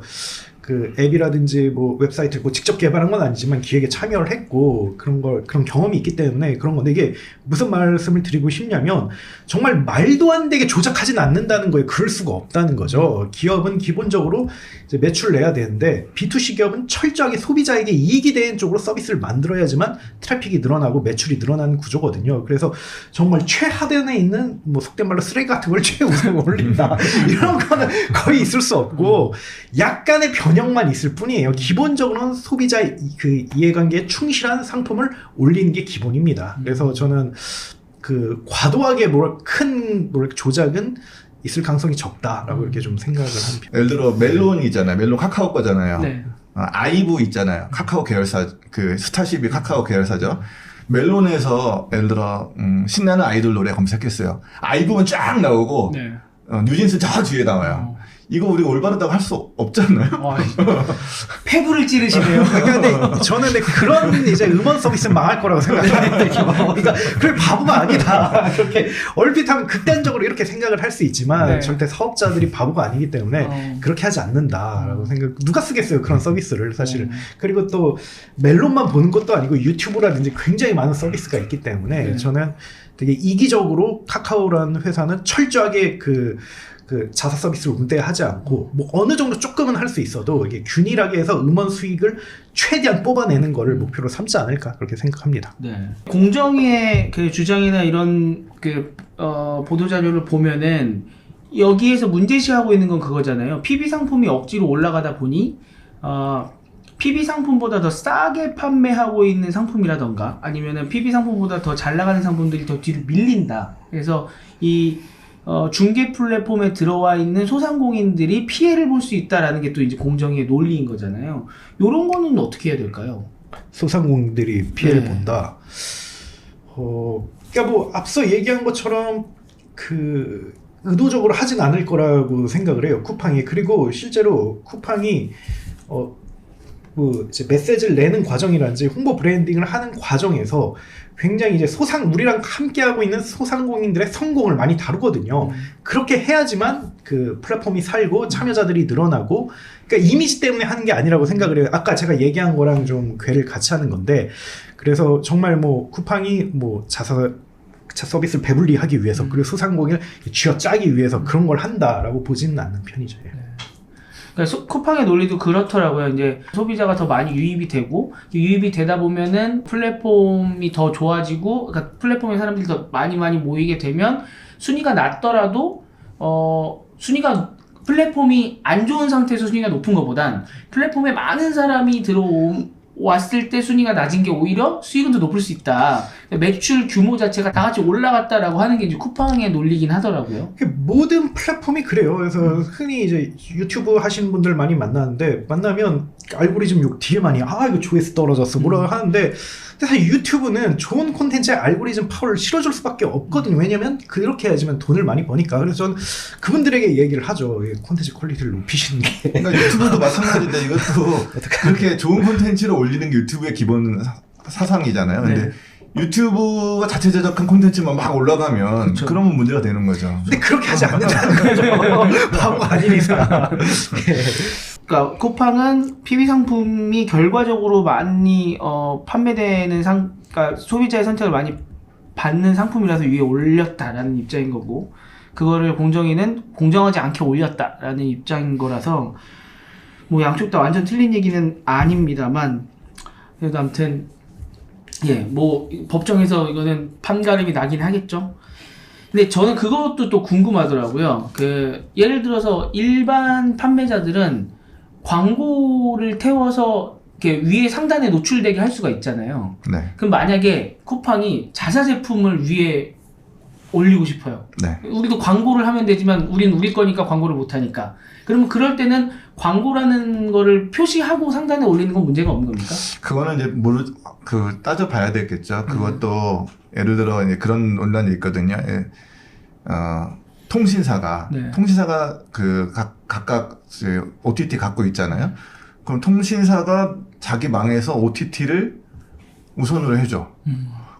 그 앱이라든지 웹사이트 직접 개발한 건 아니지만 기획에 참여를 했고 그런 경험이 있기 때문에 그런 건데 이게 무슨 말씀을 드리고 싶냐면 정말 말도 안 되게 조작하진 않는다는 거예요. 그럴 수가 없다는 거죠. 기업은 기본적으로 이제 매출을 내야 되는데 B2C 기업은 철저하게 소비자에게 이익이 되는 쪽으로 서비스를 만들어야지만 트래픽이 늘어나고 매출이 늘어나는 구조거든요. 그래서 정말 최하단에 있는 속된 말로 쓰레기 같은 걸 최우선에 올린다. 이런 거는 거의 있을 수 없고 약간의 변형만 있을 뿐이에요. 기본적으로는 소비자 그 이해관계에 충실한 상품을 올리는 게 기본입니다. 그래서 저는 과도하게 큰 조작은 있을 가능성이 적다라고 이렇게 좀 생각을 하는 편. 예를 들어 멜론이 있잖아요. 멜론 카카오 거잖아요. 네. 아이브 있잖아요. 카카오 계열사, 스타쉽이 카카오 계열사죠. 멜론에서 예를 들어 신나는 아이돌 노래 검색했어요. 아이브는 쫙 나오고 네. 뉴진스 저 뒤에 나와요. 이거 우리가 올바르다고 할 수 없잖아요. 폐부를 찌르시네요. 근데 저는 그런 이제 음원 서비스는 망할 거라고 생각해요. 그러니까 그걸 바보가 아니다. 그렇게 얼핏 하면 극단적으로 이렇게 생각을 할 수 있지만 네. 절대 사업자들이 바보가 아니기 때문에 그렇게 하지 않는다라고 생각. 누가 쓰겠어요 그런 서비스를 사실은. 그리고 또 멜론만 보는 것도 아니고 유튜브라든지 굉장히 많은 서비스가 있기 때문에 저는 되게 이기적으로 카카오라는 회사는 철저하게 자사 서비스를 운대하지 않고 어느 정도 조금은 할 수 있어도 이게 균일하게 해서 음원 수익을 최대한 뽑아내는 거를 목표로 삼지 않을까 그렇게 생각합니다. 네. 공정위의 그 주장이나 이런 보도 자료를 보면은 여기에서 문제시하고 있는 건 그거잖아요. PB 상품이 억지로 올라가다 보니 PB 상품보다 더 싸게 판매하고 있는 상품이라던가 아니면은 PB 상품보다 더 잘 나가는 상품들이 더 뒤로 밀린다. 그래서 이 중개 플랫폼에 들어와 있는 소상공인들이 피해를 볼 수 있다라는 게 또 이제 공정위의 논리인 거잖아요. 요런 거는 어떻게 해야 될까요? 소상공인들이 피해를 본다. 그러니까 앞서 얘기한 것처럼 의도적으로 하진 않을 거라고 생각을 해요. 쿠팡이. 그리고 실제로 쿠팡이 이제 메시지를 내는 과정이라든지 홍보 브랜딩을 하는 과정에서 굉장히 이제 우리랑 함께하고 있는 소상공인들의 성공을 많이 다루거든요. 그렇게 해야지만 그 플랫폼이 살고 참여자들이 늘어나고, 그러니까 이미지 때문에 하는 게 아니라고 생각을 해요. 아까 제가 얘기한 거랑 좀 궤를 같이 하는 건데, 그래서 정말 쿠팡이 자사 서비스를 배불리하기 위해서 그리고 소상공인을 쥐어짜기 위해서 그런 걸 한다라고 보지는 않는 편이죠. 그러니까 쿠팡의 논리도 그렇더라고요. 이제 소비자가 더 많이 유입이 되고, 유입이 되다 보면은 플랫폼이 더 좋아지고, 그러니까 플랫폼에 사람들이 더 많이 모이게 되면 순위가 낮더라도 순위가 플랫폼이 안 좋은 상태에서 순위가 높은 것보단 플랫폼에 많은 사람이 들어왔을 때 순위가 낮은 게 오히려 수익은 더 높을 수 있다. 매출 규모 자체가 다 같이 올라갔다라고 하는 게 이제 쿠팡의 논리긴 하더라고요. 모든 플랫폼이 그래요. 그래서 흔히 이제 유튜브 하시는 분들 많이 만나면 알고리즘 욕 뒤에 많이 이거 조회수 떨어졌어 뭐라고 하는데 근데 사실 유튜브는 좋은 콘텐츠에 알고리즘 파워를 실어줄 수밖에 없거든요. 왜냐면 그렇게 해야지만 돈을 많이 버니까. 그래서 저는 그분들에게 얘기를 하죠. 콘텐츠 퀄리티를 높이시는 게. 그러니까 유튜브도 마찬가지인데 이것도 그렇게 좋은 콘텐츠를 올리는 게 유튜브의 기본 사상이잖아요. 근데 네. 유튜브가 자체 제작한 콘텐츠만 막 올라가면 그렇죠. 그러면 문제가 되는 거죠. 근데 그렇게 하지 않는다는 거죠. 바보 아닌 이상. 그러니까 쿠팡은 PB 상품이 결과적으로 많이 판매되는 그러니까 소비자의 선택을 많이 받는 상품이라서 위에 올렸다라는 입장인 거고, 그거를 공정위는 공정하지 않게 올렸다라는 입장인 거라서 뭐 양쪽 다 완전 틀린 얘기는 아닙니다만, 그래도 아무튼 뭐 법정에서 이거는 판가름이 나긴 하겠죠. 근데 저는 그것도 또 궁금하더라고요. 예를 들어서 일반 판매자들은 광고를 태워서 이렇게 위에 상단에 노출되게 할 수가 있잖아요. 네. 그럼 만약에 쿠팡이 자사 제품을 위에 올리고 싶어요. 네. 우리도 광고를 하면 되지만 우린 우리 거니까 광고를 못 하니까. 그러면 그럴 때는 광고라는 거를 표시하고 상단에 올리는 건 문제가 없는 겁니까? 그거는 이제 따져봐야 되겠죠. 그것도 예를 들어 이제 그런 논란이 있거든요. 통신사가 네. 각각 OTT 갖고 있잖아요. 그럼 통신사가 자기 망에서 OTT를 우선으로 해줘.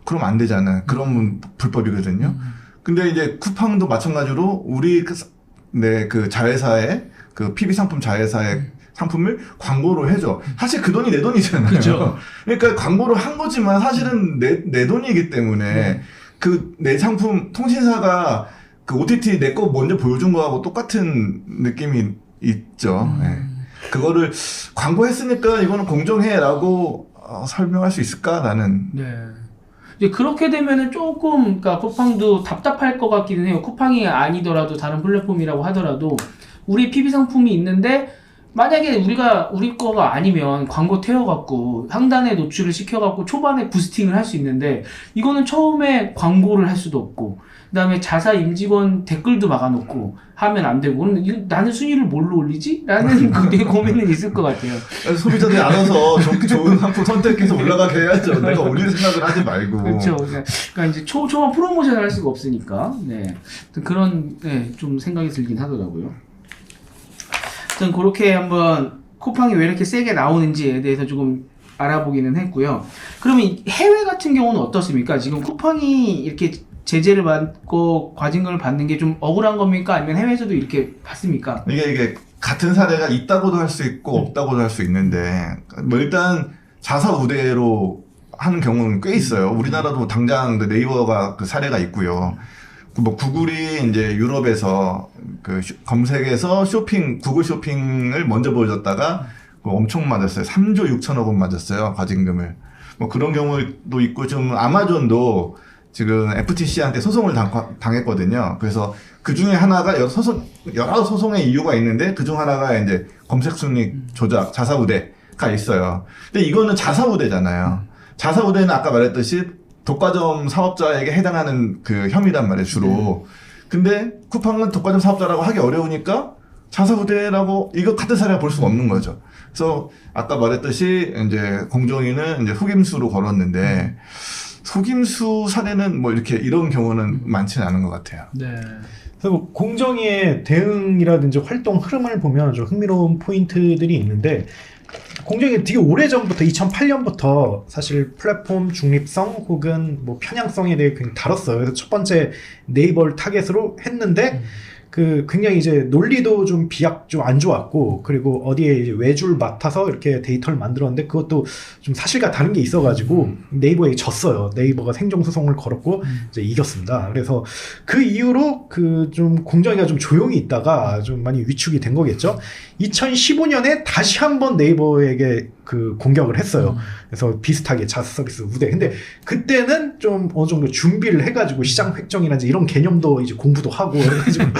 그럼 안 되잖아요. 그러면 불법이거든요. 근데 이제 쿠팡도 마찬가지로 우리 그 자회사의 그 PB 상품 자회사의 상품을 광고로 해줘. 사실 그 돈이 내 돈이잖아요. 그렇죠. 그러니까 광고를 한 거지만 사실은 내 돈이기 때문에 그 내 상품 통신사가 그 OTT 내 거 먼저 보여준 거하고 똑같은 느낌이 있죠. 네. 그거를 광고했으니까 이거는 공정해라고 설명할 수 있을까? 나는. 네. 이제 그렇게 되면은 조금, 그러니까 쿠팡도 답답할 것 같기는 해요. 쿠팡이 아니더라도 다른 플랫폼이라고 하더라도 우리 PB 상품이 있는데 만약에 우리 거가 아니면 광고 태워갖고 상단에 노출을 시켜갖고 초반에 부스팅을 할 수 있는데, 이거는 처음에 광고를 할 수도 없고 그 다음에 자사 임직원 댓글도 막아놓고 하면 안 되고, 그럼 나는 순위를 뭘로 올리지? 라는 되게 고민은 있을 것 같아요. 소비자들이 알아서 좋은 상품 선택해서 올라가게 해야죠. 내가 올릴 생각을 하지 말고. 그렇죠. 그러니까 이제 초반 프로모션을 할 수가 없으니까. 네. 그런 좀 생각이 들긴 하더라고요. 아무튼 그렇게 한번 쿠팡이 왜 이렇게 세게 나오는지에 대해서 조금 알아보기는 했고요. 그러면 해외 같은 경우는 어떻습니까? 지금 쿠팡이 이렇게 제재를 받고 과징금을 받는 게 좀 억울한 겁니까? 아니면 해외에서도 이렇게 받습니까? 이게 같은 사례가 있다고도 할 수 있고 없다고도 할 수 있는데, 뭐 일단 자사 우대로 하는 경우는 꽤 있어요. 우리나라도 당장 네이버가 그 사례가 있고요. 뭐 구글이 이제 유럽에서 그 검색에서 구글 쇼핑을 먼저 보여줬다가 엄청 맞았어요. 3조 6천억 원 맞았어요. 과징금을. 뭐 그런 경우도 있고, 좀 아마존도 지금 FTC한테 소송을 당했거든요. 그래서 그 중에 하나가 여러 소송의 이유가 있는데, 그 중 하나가 이제 검색 순위 조작, 자사 우대가 있어요. 근데 이거는 자사 우대잖아요. 자사 우대는 아까 말했듯이 독과점 사업자에게 해당하는 그 혐의란 말이에요, 주로. 근데 쿠팡은 독과점 사업자라고 하기 어려우니까 자사 우대라고 이거 같은 사례가 볼 수가 없는 거죠. 그래서 아까 말했듯이 이제 공정위는 이제 속임수로 걸었는데, 속임수 사례는 뭐 이런 경우는 많지는 않은 것 같아요. 네. 그래서 뭐 공정위의 대응이라든지 활동 흐름을 보면 좀 흥미로운 포인트들이 있는데, 공정위 되게 오래전부터 2008년부터 사실 플랫폼 중립성 혹은 뭐 편향성에 대해 굉장히 다뤘어요. 그래서 첫 번째 네이버를 타겟으로 했는데 그 굉장히 이제 논리도 좀 좀 안 좋았고, 그리고 어디에 이제 외주를 맡아서 이렇게 데이터를 만들었는데 그것도 좀 사실과 다른 게 있어가지고 네이버에 졌어요. 네이버가 행정소송을 걸었고 이제 이겼습니다. 그래서 그 이후로 그 좀 공정위가 좀 조용히 있다가 좀 많이 위축이 된 거겠죠. 2015년에 다시 한번 네이버에게 그 공격을 했어요. 그래서 비슷하게 자사 서비스 우대. 근데 그때는 좀 어느 정도 준비를 해가지고 시장 획정이라든지 이런 개념도 이제 공부도 하고 해가지고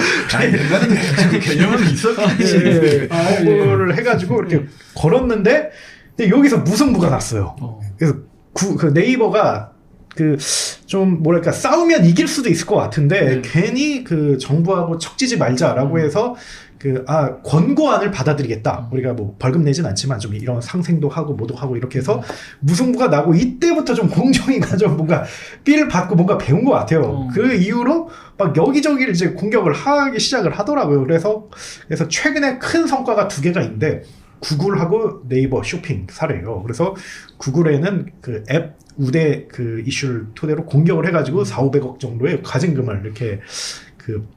옛날에 개념은 있었겠지. 공부를 해가지고 이렇게 걸었는데, 근데 여기서 무승부가 났어요. 그래서 그 네이버가 그 좀 뭐랄까 싸우면 이길 수도 있을 것 같은데 네. 괜히 그 정부하고 척지지 말자라고 해서 권고안을 받아들이겠다. 우리가 뭐 벌금 내진 않지만 좀 이런 상생도 하고 뭐도 하고 이렇게 해서 무승부가 나고 이때부터 좀 공정위가 좀 뭔가 삐를 받고 뭔가 배운 것 같아요. 그 이후로 막 여기저기를 이제 공격을 하기 시작을 하더라고요. 그래서 최근에 큰 성과가 2개가 있는데 구글하고 네이버 쇼핑 사례예요. 그래서 구글에는 그 앱 우대 그 이슈를 토대로 공격을 해가지고 4,500억 정도의 과징금을 이렇게 그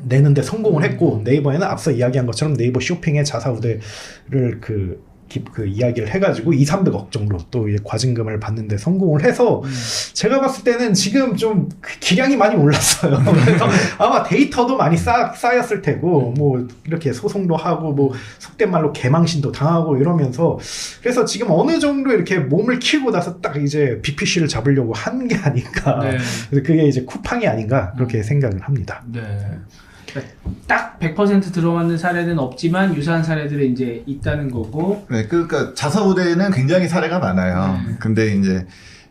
내는데 성공을 했고, 네이버에는 앞서 이야기한 것처럼 네이버 쇼핑의 자사 우대를 그 이야기를 해가지고 2,300억 정도 또 과징금을 받는데 성공을 해서 제가 봤을 때는 지금 좀 기량이 많이 올랐어요. 그래서 아마 데이터도 많이 쌓였을 테고 뭐 이렇게 소송도 하고 뭐 속된 말로 개망신도 당하고 이러면서 그래서 지금 어느 정도 이렇게 몸을 키우고 나서 딱 이제 BPC를 잡으려고 한 게 아닌가. 네. 그래서 그게 이제 쿠팡이 아닌가 그렇게 생각을 합니다. 네. 딱 100% 들어맞는 사례는 없지만 유사한 사례들이 이제 있다는 거고. 네, 그러니까 자사우대는 굉장히 사례가 많아요. 근데 이제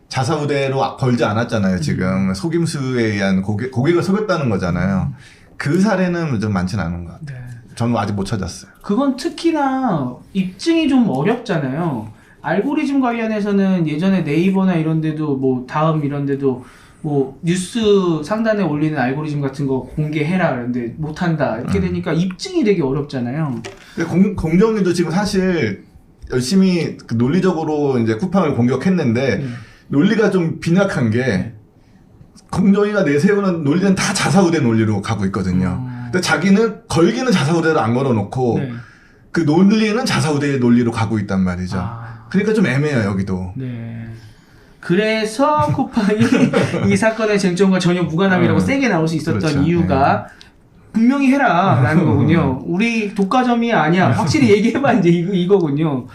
자사우대로 걸지 않았잖아요. 지금 속임수에 의한 고객을 속였다는 거잖아요. 그 사례는 좀 많지는 않은 것 같아요. 네. 저는 아직 못 찾았어요. 그건 특히나 입증이 좀 어렵잖아요. 알고리즘 관련해서는 예전에 네이버나 이런 데도 뭐 다음 이런 데도 뭐 뉴스 상단에 올리는 알고리즘 같은 거 공개해라 그랬는데 못한다 이렇게 되니까 입증이 되게 어렵잖아요. 근데 공정위도 지금 사실 열심히 그 논리적으로 이제 쿠팡을 공격했는데 논리가 좀 빈약한 게 공정위가 내세우는 논리는 다 자사우대 논리로 가고 있거든요. 근데 자기는 걸기는 자사우대로 안 걸어놓고 네. 그 논리는 자사우대의 논리로 가고 있단 말이죠. 그러니까 좀 애매해요 여기도. 네. 그래서 쿠팡이 이 사건의 쟁점과 전혀 무관함이라고 세게 나올 수 있었던 그렇죠. 이유가 분명히 해라라는 거군요. 우리 독과점이 아니야. 확실히 얘기해봐 이제 이거군요.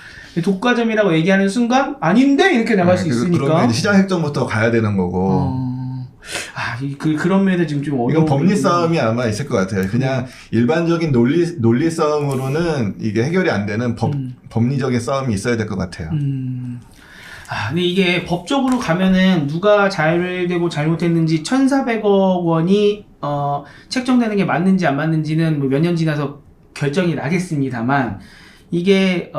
독과점이라고 얘기하는 순간 아닌데 이렇게 나갈 수 있으니까. 그러면 시장 획정부터 가야 되는 거고. 그런 면에서 지금 좀 어려운. 이건 법리 싸움이 아마 있을 것 같아요. 그냥 일반적인 논리 싸움으로는 이게 해결이 안 되는 법리적인 싸움이 있어야 될 것 같아요. 근데 이게 법적으로 가면은 누가 잘 되고 잘못했는지 1,400억 원이 책정되는 게 맞는지 안 맞는지는 뭐 몇 년 지나서 결정이 나겠습니다만 이게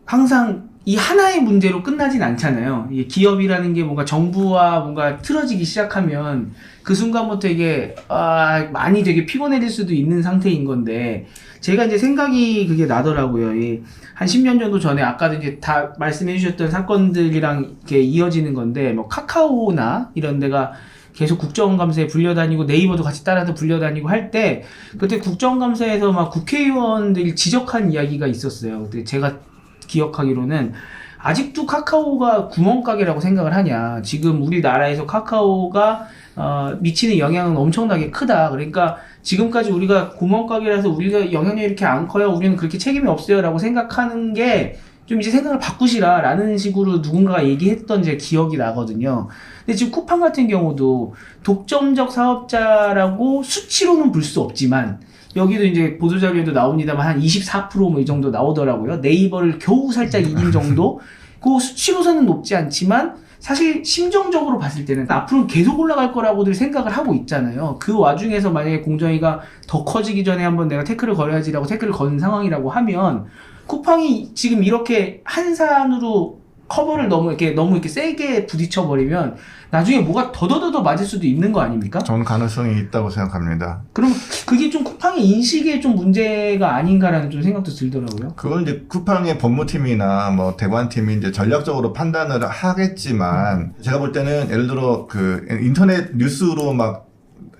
항상 이 하나의 문제로 끝나진 않잖아요. 이게 기업이라는 게 뭔가 정부와 뭔가 틀어지기 시작하면 그 순간부터 이게 많이 되게 피곤해질 수도 있는 상태인 건데 제가 이제 생각이 그게 나더라고요. 한 10년 정도 전에 아까도 이제 다 말씀해 주셨던 사건들이랑 이렇게 이어지는 건데 뭐 카카오나 이런 데가 계속 국정감사에 불려다니고 네이버도 같이 따라서 불려다니고 할 때 그때 국정감사에서 막 국회의원들이 지적한 이야기가 있었어요. 근데 제가 기억하기로는 아직도 카카오가 구멍가게라고 생각을 하냐. 지금 우리나라에서 카카오가 미치는 영향은 엄청나게 크다. 그러니까 지금까지 우리가 구멍가게라서 우리가 영향력이 이렇게 안 커요. 우리는 그렇게 책임이 없어요. 라고 생각하는 게 좀 이제 생각을 바꾸시라 라는 식으로 누군가가 얘기했던 제 기억이 나거든요. 근데 지금 쿠팡 같은 경우도 독점적 사업자라고 수치로는 볼 수 없지만 여기도 이제 보도자료에도 나옵니다만 한 24% 이 정도 나오더라고요. 네이버를 겨우 살짝 이긴 정도? 그 수치로서는 높지 않지만 사실 심정적으로 봤을 때는 앞으로 계속 올라갈 거라고들 생각을 하고 있잖아요. 그 와중에서 만약에 공정위가 더 커지기 전에 한번 내가 태클을 걸어야지라고 태클을 거는 상황이라고 하면 쿠팡이 지금 이렇게 한산으로 커버를 너무 이렇게 세게 부딪혀버리면 나중에 뭐가 더더더더 맞을 수도 있는 거 아닙니까? 저는 가능성이 있다고 생각합니다. 그럼 그게 좀 쿠팡의 인식에 좀 문제가 아닌가라는 좀 생각도 들더라고요. 그건 이제 쿠팡의 법무팀이나 뭐 대관팀이 이제 전략적으로 판단을 하겠지만 제가 볼 때는 예를 들어 그 인터넷 뉴스로 막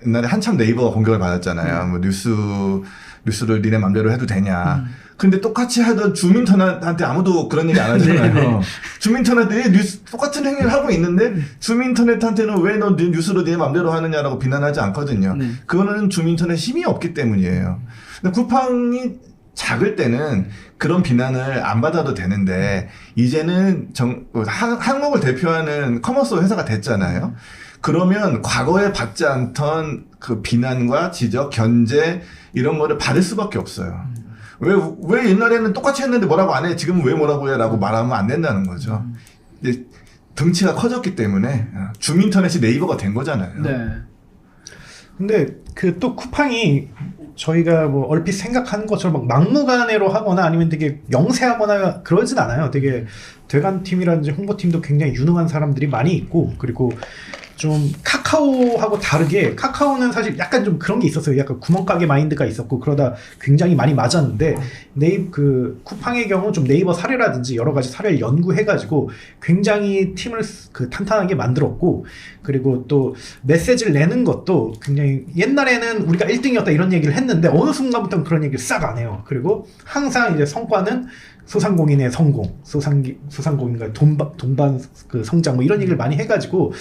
옛날에 한참 네이버가 공격을 받았잖아요. 뭐 뉴스를 니네 맘대로 해도 되냐. 근데 똑같이 하던 줌인터넷한테 아무도 그런 얘기 안 하잖아요. 줌인터넷들이 똑같은 행위를 하고 있는데 줌인터넷한테는 왜 너 뉴스로 니네 맘대로 하느냐라고 비난하지 않거든요. 그거는 줌인터넷 힘이 없기 때문이에요. 근데 쿠팡이 작을 때는 그런 비난을 안 받아도 되는데 이제는 한국을 대표하는 커머스 회사가 됐잖아요. 그러면 과거에 받지 않던 그 비난과 지적, 견제 이런 거를 받을 수밖에 없어요. 왜 옛날에는 똑같이 했는데 뭐라고 안 해? 지금은 왜 뭐라고 해? 라고 말하면 안 된다는 거죠. 이제 덩치가 커졌기 때문에 줌인터넷이 네이버가 된 거잖아요. 네. 근데 그 또 쿠팡이 저희가 뭐 얼핏 생각하는 것처럼 막 막무가내로 하거나 아니면 되게 영세하거나 그러진 않아요. 되게 대관팀이라든지 홍보팀도 굉장히 유능한 사람들이 많이 있고, 그리고 좀 카카오하고 다르게 카카오는 사실 약간 좀 그런 게 있었어요. 약간 구멍가게 마인드가 있었고 그러다 굉장히 많이 맞았는데 그 쿠팡의 경우 좀 네이버 사례라든지 여러 가지 사례를 연구해가지고 굉장히 팀을 그 탄탄하게 만들었고, 그리고 또 메시지를 내는 것도 굉장히 옛날에는 우리가 1등이었다 이런 얘기를 했는데 어느 순간부터는 그런 얘기를 싹 안 해요. 그리고 항상 이제 성과는 소상공인의 성공, 소상공인과 동반 그 성장 뭐 이런 얘기를 많이 해가지고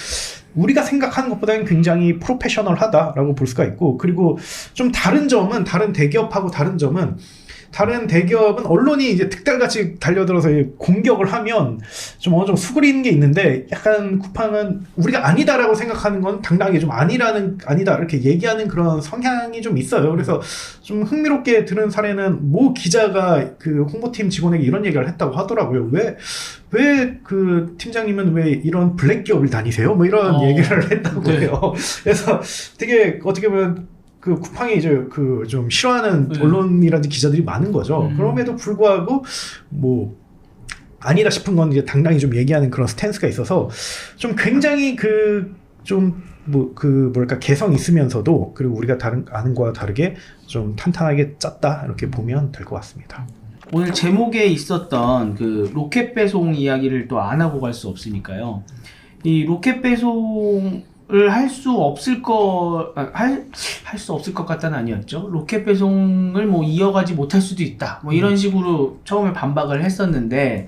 우리가 생각하는 것보다는 굉장히 프로페셔널하다라고 볼 수가 있고, 그리고 좀 다른 점은 다른 대기업하고 다른 대기업은 언론이 이제 특달같이 달려들어서 공격을 하면 좀 어느 정도 수그리는 게 있는데, 약간 쿠팡은 우리가 아니다라고 생각하는 건 당당하게 좀 아니다 이렇게 얘기하는 그런 성향이 좀 있어요. 그래서 좀 흥미롭게 들은 사례는 모 기자가 그 홍보팀 직원에게 이런 얘기를 했다고 하더라고요. 왜 그 팀장님은 왜 이런 블랙 기업을 다니세요? 뭐 이런 얘기를 했다고 해요. 그래서 되게 어떻게 보면 그 쿠팡이 이제 그 좀 싫어하는 언론이라든지 기자들이 많은 거죠. 그럼에도 불구하고 뭐 아니다 싶은 건 이제 당당히 좀 얘기하는 그런 스탠스가 있어서 좀 굉장히 뭐랄까 개성 있으면서도, 그리고 우리가 아는 거와 다르게 좀 탄탄하게 짰다 이렇게 보면 될 것 같습니다. 오늘 제목에 있었던 그 로켓 배송 이야기를 또 안 하고 갈 수 없으니까요. 이 로켓 배송을 할 수 없을 것 같다는 아니었죠. 로켓 배송을 뭐 이어가지 못할 수도 있다. 뭐 이런 식으로 처음에 반박을 했었는데,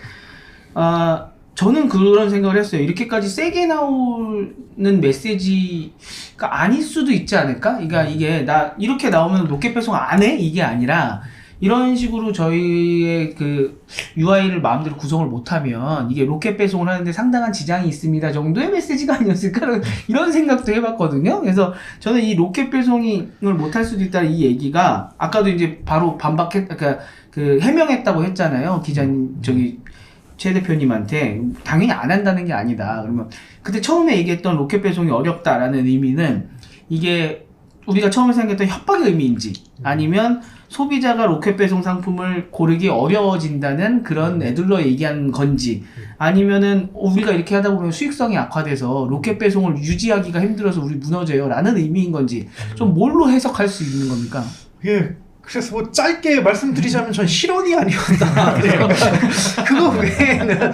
저는 그런 생각을 했어요. 이렇게까지 세게 나오는 메시지가 아닐 수도 있지 않을까? 그러니까 이게 이렇게 나오면 로켓 배송 안 해? 이게 아니라 이런 식으로 저희의 그 UI를 마음대로 구성을 못하면 이게 로켓 배송을 하는데 상당한 지장이 있습니다 정도의 메시지가 아니었을까 이런 생각도 해봤거든요. 그래서 저는 이 로켓 배송을 못할 수도 있다는 이 얘기가 아까도 이제 바로 그러니까 그 해명했다고 했잖아요. 기자님 최 대표님한테 당연히 안 한다는 게 아니다. 그러면 그때 처음에 얘기했던 로켓 배송이 어렵다라는 의미는 이게 우리가 처음에 생각했던 협박의 의미인지 아니면 소비자가 로켓 배송 상품을 고르기 어려워진다는 그런 애들러 얘기한 건지, 아니면은 우리가 이렇게 하다 보면 수익성이 악화돼서 로켓 배송을 유지하기가 힘들어서 우리 무너져요 라는 의미인 건지 좀 뭘로 해석할 수 있는 겁니까? 예. 그래서 뭐 짧게 말씀드리자면 전 실언이 아니었다. 그거 외에는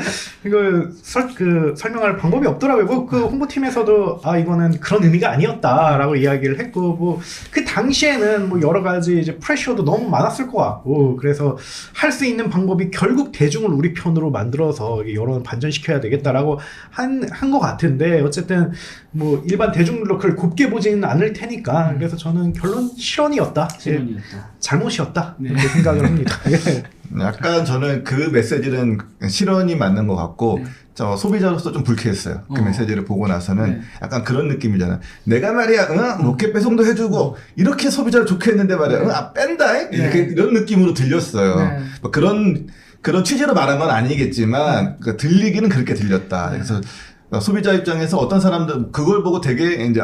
설명할 방법이 없더라고요. 그 홍보팀에서도 이거는 그런 의미가 아니었다라고 이야기를 했고, 뭐 그 당시에는 뭐 여러 가지 이제 프레셔도 너무 많았을 것 같고, 그래서 할 수 있는 방법이 결국 대중을 우리 편으로 만들어서 여론을 반전시켜야 되겠다라고 한 것 같은데, 어쨌든 뭐 일반 대중들로 그걸 곱게 보지는 않을 테니까, 그래서 저는 결론 실언이었다. 잘못이었다. 네. 이렇게 생각을 합니다. 약간 저는 그 메시지는 실언이 맞는 것 같고, 저 소비자로서 좀 불쾌했어요. 그 메시지를 보고 나서는 약간 그런 느낌이잖아. 내가 말이야, 로켓 배송도 해주고 이렇게 소비자를 좋게 했는데 말이야, 뺀다, 이런 느낌으로 들렸어요. 뭐 그런 취지로 말한 건 아니겠지만 들리기는 그렇게 들렸다. 그래서 소비자 입장에서 어떤 사람들 그걸 보고 되게 이제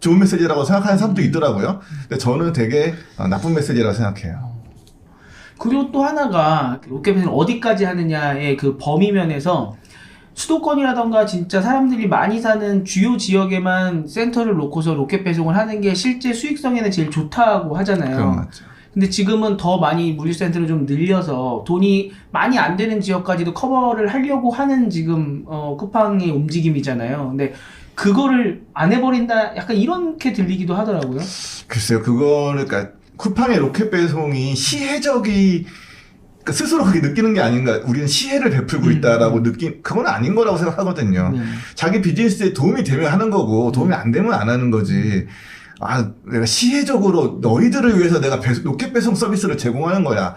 좋은 메시지라고 생각하는 사람도 있더라고요. 근데 저는 되게 나쁜 메시지라고 생각해요. 그리고 또 하나가 로켓 배송을 어디까지 하느냐의 그 범위 면에서 수도권이라던가 진짜 사람들이 많이 사는 주요 지역에만 센터를 놓고서 로켓 배송을 하는 게 실제 수익성에는 제일 좋다고 하잖아요. 그건 맞죠. 근데 지금은 더 많이 물류센터를 좀 늘려서 돈이 많이 안 되는 지역까지도 커버를 하려고 하는 지금 쿠팡의 움직임이잖아요. 근데 그거를 안 해버린다 약간 이렇게 들리기도 하더라고요. 글쎄요, 그러니까 쿠팡의 로켓 배송이 스스로 그렇게 느끼는 게 아닌가. 우리는 시혜를 베풀고 있다라고 그건 아닌 거라고 생각하거든요. 자기 비즈니스에 도움이 되면 하는 거고, 도움이 안 되면 안 하는 거지. 내가 시혜적으로 너희들을 위해서 내가 로켓 배송 서비스를 제공하는 거야.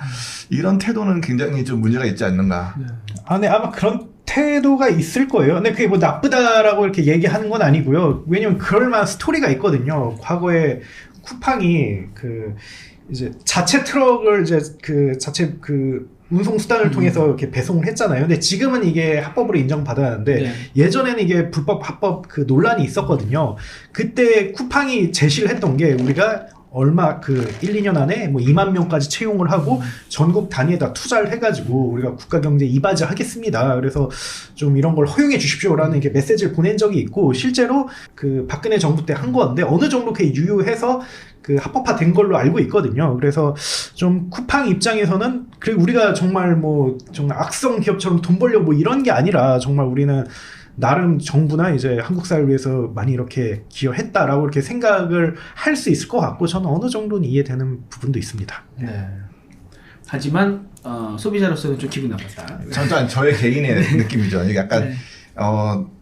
이런 태도는 굉장히 좀 문제가 있지 않는가. 네, 아마 그런 태도가 있을 거예요. 근데 그게 뭐 나쁘다라고 이렇게 얘기하는 건 아니고요. 왜냐면 그럴 만한 스토리가 있거든요. 과거에 쿠팡이 이제 자체 트럭을 이제 자체 운송 수단을 통해서 이렇게 배송을 했잖아요. 근데 지금은 이게 합법으로 인정받았는데 네. 예전에는 이게 불법 합법 그 논란이 있었거든요. 그때 쿠팡이 제시를 했던 게 우리가 얼마 그 1, 2년 안에 뭐 2만 명까지 채용을 하고 전국 단위에다 투자를 해가지고 우리가 국가 경제 이바지 하겠습니다. 그래서 좀 이런 걸 허용해 주십시오라는 이렇게 메시지를 보낸 적이 있고 실제로 그 박근혜 정부 때 한 건데 어느 정도 그게 유효해서 그 합법화된 걸로 알고 있거든요. 그래서 좀 쿠팡 입장에서는 그리고 우리가 정말 뭐 정말 악성 기업처럼 돈 벌려 뭐 이런 게 아니라 정말 우리는 나름 정부나 이제 한국 사회를 위해서 많이 이렇게 기여했다라고 이렇게 생각을 할 수 있을 것 같고 저는 어느 정도는 이해되는 부분도 있습니다. 네. 하지만 소비자로서는 좀 기분 나빴다. 전반 저의 개인의 느낌이죠. 이게 약간 네.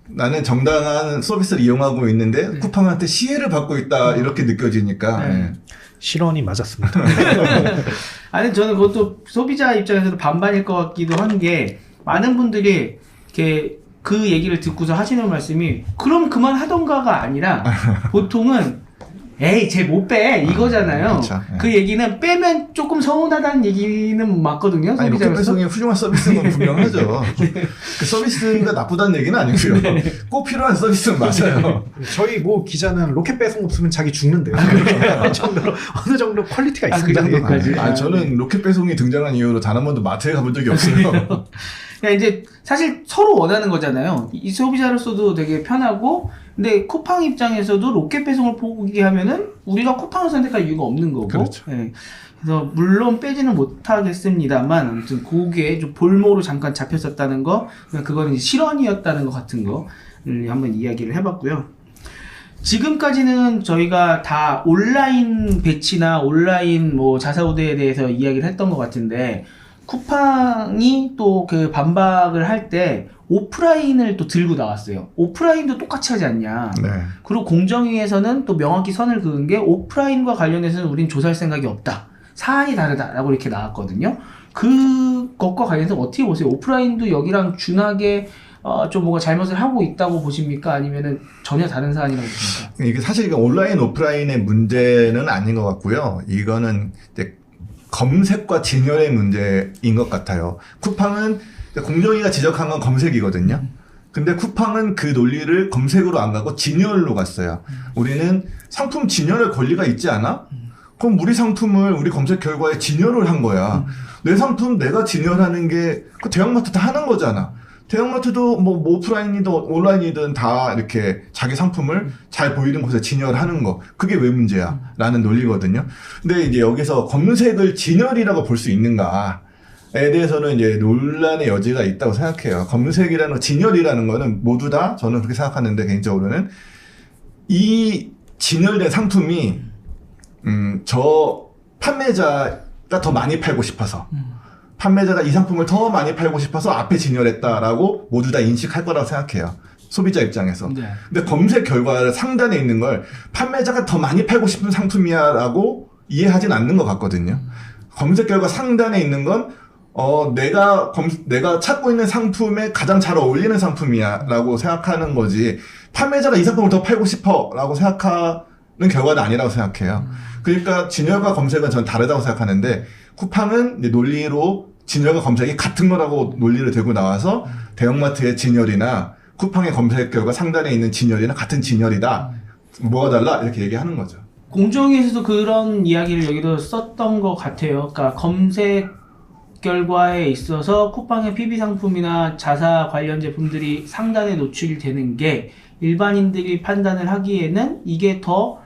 나는 정당한 서비스를 이용하고 있는데 네. 쿠팡한테 시혜를 받고 있다 이렇게 느껴지니까. 네. 예. 실언이 맞았습니다. 아니 저는 그것도 소비자 입장에서도 반반일 것 같기도 한 게 많은 분들이 이렇게 그 얘기를 듣고서 하시는 말씀이 그럼 그만하던가가 아니라 보통은 에이 쟤 못 빼 이거잖아요. 그쵸, 예. 그 얘기는 빼면 조금 서운하다는 얘기는 맞거든요. 아니 소비자로서. 로켓배송이 훌륭한 서비스인 건 분명하죠. 그 서비스가 나쁘다는 얘기는 아니고요. 꼭 필요한 서비스는 맞아요. 저희 뭐 기자는 로켓 배송 없으면 자기 죽는데요. 어느 정도 퀄리티가 아, 그 있습니다. 정도까지? 아니, 저는 로켓배송이 등장한 이후로 단 한 번도 마트에 가본 적이 없어요. 그냥 이제 사실 서로 원하는 거잖아요. 이 소비자로서도 되게 편하고, 근데 쿠팡 입장에서도 로켓 배송을 포기하면은 우리가 쿠팡을 선택할 이유가 없는 거고. 그렇죠. 예. 그래서 물론 빼지는 못하겠습니다만, 아무튼 그게 좀 볼모로 잠깐 잡혔었다는 거, 그거는 이제 실언이었다는 것 같은 거 한번 이야기를 해봤고요. 지금까지는 저희가 다 온라인 배치나 온라인 뭐 자사우대에 대해서 이야기를 했던 것 같은데, 쿠팡이 또 그 반박을 할 때 오프라인을 또 들고 나왔어요. 오프라인도 똑같이 하지 않냐. 네. 그리고 공정위에서는 또 명확히 선을 그은 게 오프라인과 관련해서는 우린 조사할 생각이 없다. 사안이 다르다라고 이렇게 나왔거든요. 그것과 관련해서 어떻게 보세요? 오프라인도 여기랑 준하게 좀 뭔가 잘못을 하고 있다고 보십니까? 아니면은 전혀 다른 사안이라고 보십니까? 이게 사실 온라인 오프라인의 문제는 아닌 것 같고요. 이거는 이제 검색과 진열의 문제인 것 같아요. 쿠팡은 공정위가 지적한 건 검색이거든요. 근데 쿠팡은 그 논리를 검색으로 안 가고 진열로 갔어요. 우리는 상품 진열의 권리가 있지 않아? 그럼 우리 상품을 우리 검색 결과에 진열을 한 거야. 내 상품 내가 진열하는 게 그 대형마트 다 하는 거잖아. 대형마트도 뭐 오프라인이든 온라인이든 다 이렇게 자기 상품을 잘 보이는 곳에 진열하는 거. 그게 왜 문제야? 라는 논리거든요. 근데 이제 여기서 검색을 진열이라고 볼 수 있는가에 대해서는 이제 논란의 여지가 있다고 생각해요. 검색이라는 진열이라는 거는 모두 다 저는 그렇게 생각하는데 개인적으로는 이 진열된 상품이 저 판매자가 더 많이 팔고 싶어서 판매자가 이 상품을 더 많이 팔고 싶어서 앞에 진열했다라고 모두 다 인식할 거라고 생각해요. 소비자 입장에서. 네. 근데 검색 결과 상단에 있는 걸 판매자가 더 많이 팔고 싶은 상품이야 라고 이해하진 않는 것 같거든요. 검색 결과 상단에 있는 건 내가 찾고 있는 상품에 가장 잘 어울리는 상품이야 라고 생각하는 거지 판매자가 이 상품을 더 팔고 싶어 라고 생각하는 결과는 아니라고 생각해요. 그러니까 진열과 검색은 전 다르다고 생각하는데 쿠팡은 이제 논리로 진열과 검색이 같은 거라고 논리를 들고 나와서 대형마트의 진열이나 쿠팡의 검색 결과 상단에 있는 진열이나 같은 진열이다. 뭐가 달라? 이렇게 얘기하는 거죠. 공정위에서도 그런 이야기를 여기도 썼던 것 같아요. 그러니까 검색 결과에 있어서 쿠팡의 PB 상품이나 자사 관련 제품들이 상단에 노출이 되는 게 일반인들이 판단을 하기에는 이게 더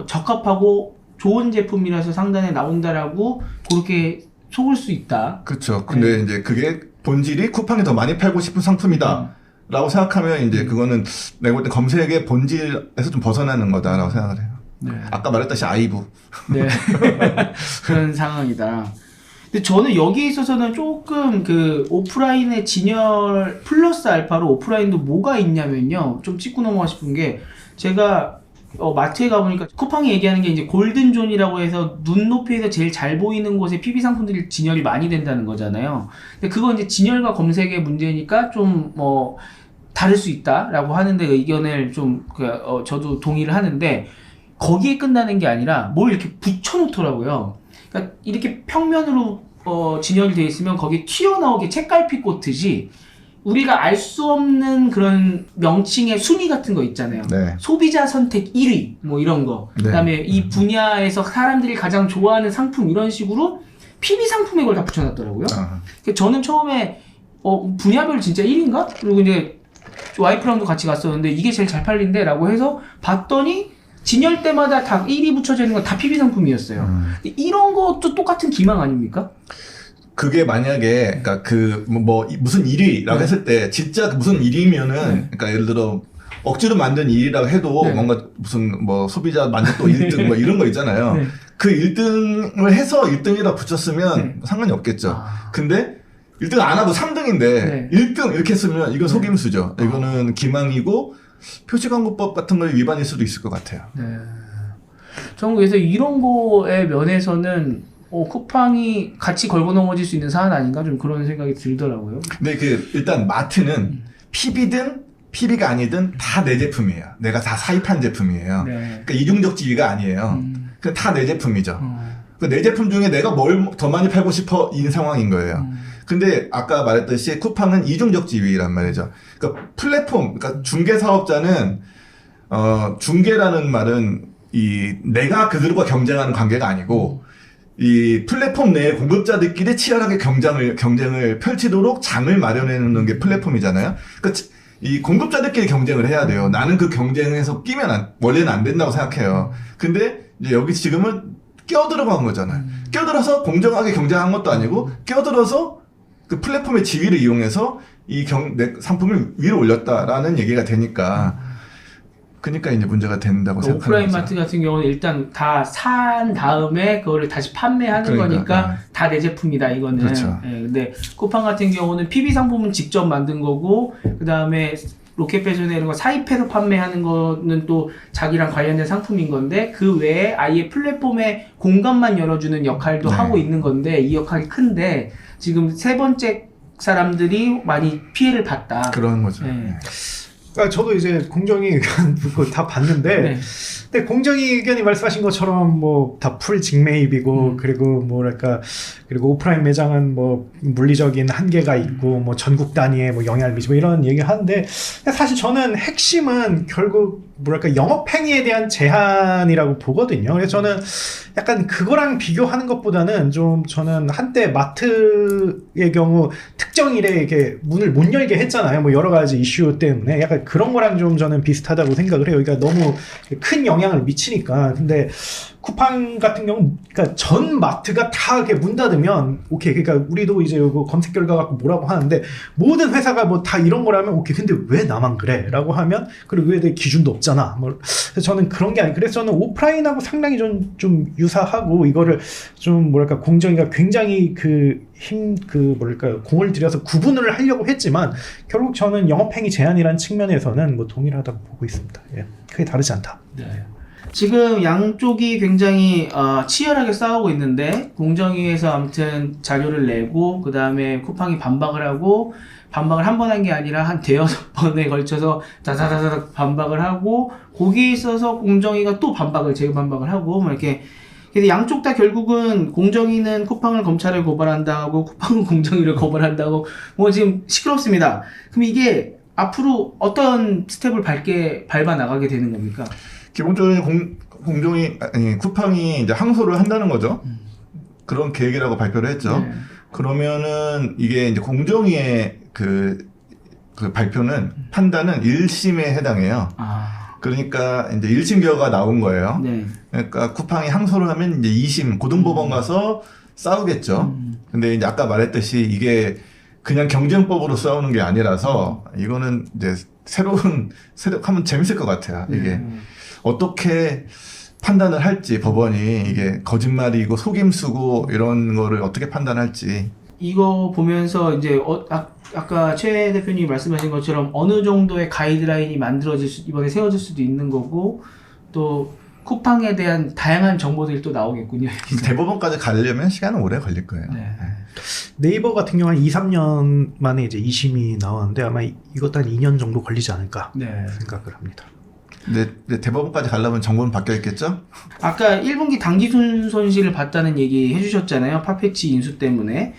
적합하고 좋은 제품이라서 상단에 나온다라고 그렇게 속을 수 있다. 그렇죠. 근데 이제 그게 본질이 쿠팡이 더 많이 팔고 싶은 상품이다. 라고 생각하면 이제 그거는 내가 볼 때 검색의 본질에서 좀 벗어나는 거다라고 생각을 해요. 네. 아까 말했듯이 아이브. 네. 그런 상황이다. 근데 저는 여기에 있어서는 조금 그 오프라인의 진열 플러스 알파로 오프라인도 뭐가 있냐면요. 좀 짚고 넘어가 싶은 게 제가 마트에 가보니까 쿠팡이 얘기하는 게 이제 골든존이라고 해서 눈높이에서 제일 잘 보이는 곳에 PB 상품들이 진열이 많이 된다는 거잖아요. 근데 그건 이제 진열과 검색의 문제니까 좀 다를 수 있다라고 하는데 의견을 좀 저도 동의를 하는데 거기에 끝나는 게 아니라 뭘 이렇게 붙여놓더라고요. 그러니까 이렇게 평면으로 진열이 돼 있으면 거기 튀어나오게 책갈피 꽂듯이 우리가 알 수 없는 그런 명칭의 순위 같은 거 있잖아요. 네. 소비자 선택 1위 뭐 이런 거. 네. 그다음에 이 분야에서 사람들이 가장 좋아하는 상품 이런 식으로 PB 상품에 그걸 다 붙여놨더라고요. 그래서 저는 처음에 분야별 진짜 1위인가? 그리고 이제 와이프랑도 같이 갔었는데 이게 제일 잘 팔린대 라고 해서 봤더니 진열 때마다 다 1위 붙여져 있는 건 다 PB 상품이었어요. 이런 것도 똑같은 기망 아닙니까? 그게 만약에 그러니까 무슨 일이라고 네. 했을 때 진짜 무슨 일이면은 네. 그러니까 예를 들어 억지로 만든 일이라고 해도 네. 뭔가 무슨 뭐 소비자 만족도 1등 뭐 이런 거 있잖아요. 네. 그 1등을 해서 1등이라 붙였으면 네. 상관이 없겠죠. 아. 근데 1등 안 하고 3등인데 네. 1등 이렇게 했으면 이건 속임수죠. 이거는 기망이고 표시광고법 같은 거에 위반일 수도 있을 것 같아요. 네. 저는 그래서 이런 거의 면에서는 쿠팡이 같이 걸고 넘어질 수 있는 사안 아닌가 좀 그런 생각이 들더라고요. 근데 일단 마트는 PB든 PB가 아니든 다 내 제품이에요. 내가 다 사입한 제품이에요. 네. 그러니까 이중적 지위가 아니에요. 그 다 내 제품이죠. 그 내 제품 중에 내가 뭘 더 많이 팔고 싶어 이 상황인 거예요. 근데 아까 말했듯이 쿠팡은 이중적 지위란 말이죠. 그러니까 플랫폼, 그러니까 중개 사업자는 중개라는 말은 내가 그들과 경쟁하는 관계가 아니고 이 플랫폼 내 공급자들끼리 치열하게 경쟁을 펼치도록 장을 마련해 놓는 게 플랫폼이잖아요. 그러니까 이 공급자들끼리 경쟁을 해야 돼요. 나는 그 경쟁에서 끼면 원래는 안 된다고 생각해요. 근데 이제 여기 지금은 껴들어간 거잖아요. 껴들어서 공정하게 경쟁한 것도 아니고 껴들어서 그 플랫폼의 지위를 이용해서 내 상품을 위로 올렸다라는 얘기가 되니까 그러니까 이제 문제가 된다고 생각하는 오프라인 거죠. 마트 같은 경우는 일단 다 산 다음에 그거를 다시 판매하는 거니까 다 내 제품이다 이거는. 그렇죠. 예, 근데 쿠팡 같은 경우는 PB 상품은 직접 만든 거고 그 다음에 로켓배송이나 이런 거 사입해서 판매하는 거는 또 자기랑 관련된 상품인 건데 그 외에 아예 플랫폼의 공간만 열어주는 역할도 네. 하고 있는 건데 이 역할이 큰데 지금 세 번째 사람들이 많이 피해를 봤다. 그런 거죠. 네. 그러니까 저도 이제 공정위 의견 그거 다 봤는데 네. 근데 공정위 의견이 말씀하신 것처럼 뭐 다 풀 직매입이고 그리고 뭐랄까 그리고 오프라인 매장은 뭐 물리적인 한계가 있고 뭐 전국 단위의 뭐 영향을 미치고 이런 얘기 하는데 사실 저는 핵심은 결국 뭐랄까 영업행위에 대한 제한이라고 보거든요. 그래서 저는 약간 그거랑 비교하는 것보다는 좀 저는 한때 마트의 경우 특정 일에 이렇게 문을 못 열게 했잖아요. 뭐 여러 가지 이슈 때문에 약간 그런 거랑 좀 저는 비슷하다고 생각을 해요. 그러니까 너무 큰 영향을 미치니까. 근데 쿠팡 같은 경우, 그러니까 전 마트가 다 이렇게 문 닫으면 오케이. 그러니까 우리도 이제 이거 검색 결과 갖고 뭐라고 하는데 모든 회사가 뭐 다 이런 거라면 오케이. 근데 왜 나만 그래?라고 하면 그리고 왜 내 기준도 없잖아. 뭐 그래서 저는 그런 게 아니고 그래서 저는 오프라인하고 상당히 좀 유사하고 이거를 좀 뭐랄까 공정위가 굉장히 뭐랄까 공을 들여서 구분을 하려고 했지만 결국 저는 영업행위 제한이라는 측면에서는 뭐 동일하다고 보고 있습니다. 예, 크게 다르지 않다. 네. 지금 양쪽이 굉장히 치열하게 싸우고 있는데 공정위에서 아무튼 자료를 내고 그 다음에 쿠팡이 반박을 하고 반박을 한 번 한 게 아니라 한 대여섯 번에 걸쳐서 다다다닥 반박을 하고 거기에 있어서 공정위가 또 재반박을 하고 뭐 이렇게 그래서 양쪽 다 결국은 공정위는 쿠팡을 검찰에 고발한다고 쿠팡은 공정위를 고발한다고 뭐 지금 시끄럽습니다. 그럼 이게 앞으로 어떤 스텝을 밟아 나가게 되는 겁니까? 기본적으로 쿠팡이 이제 항소를 한다는 거죠. 그런 계획이라고 발표를 했죠. 네. 그러면은 이게 이제 공정위의 그 발표는 판단은 1심에 해당해요. 그러니까 이제 1심 결과가 나온 거예요. 네. 그러니까 쿠팡이 항소를 하면 이제 2심 고등법원 가서 싸우겠죠. 근데 이제 아까 말했듯이 이게 그냥 경쟁법으로 싸우는 게 아니라서 이거는 이제 새로운 하면 재밌을 것 같아요. 이게 어떻게 판단을 할지 법원이 이게 거짓말이고 속임수고 이런 거를 어떻게 판단할지. 이거 보면서 이제 아까 최 대표님이 말씀하신 것처럼 어느 정도의 가이드라인이 이번에 세워질 수도 있는 거고 또 쿠팡에 대한 다양한 정보들이 또 나오겠군요. 대법원까지 가려면 시간은 오래 걸릴 거예요. 네. 네이버 같은 경우는 2-3년 만에 이제 2심이 나왔는데 아마 이것도 한 2년 정도 걸리지 않을까 네. 생각을 합니다. 근데 대법원까지 가려면 정부는 바뀌어 있겠죠? 아까 1분기 당기 손실을 봤다는 얘기 해주셨잖아요. 팟패치 인수 때문에.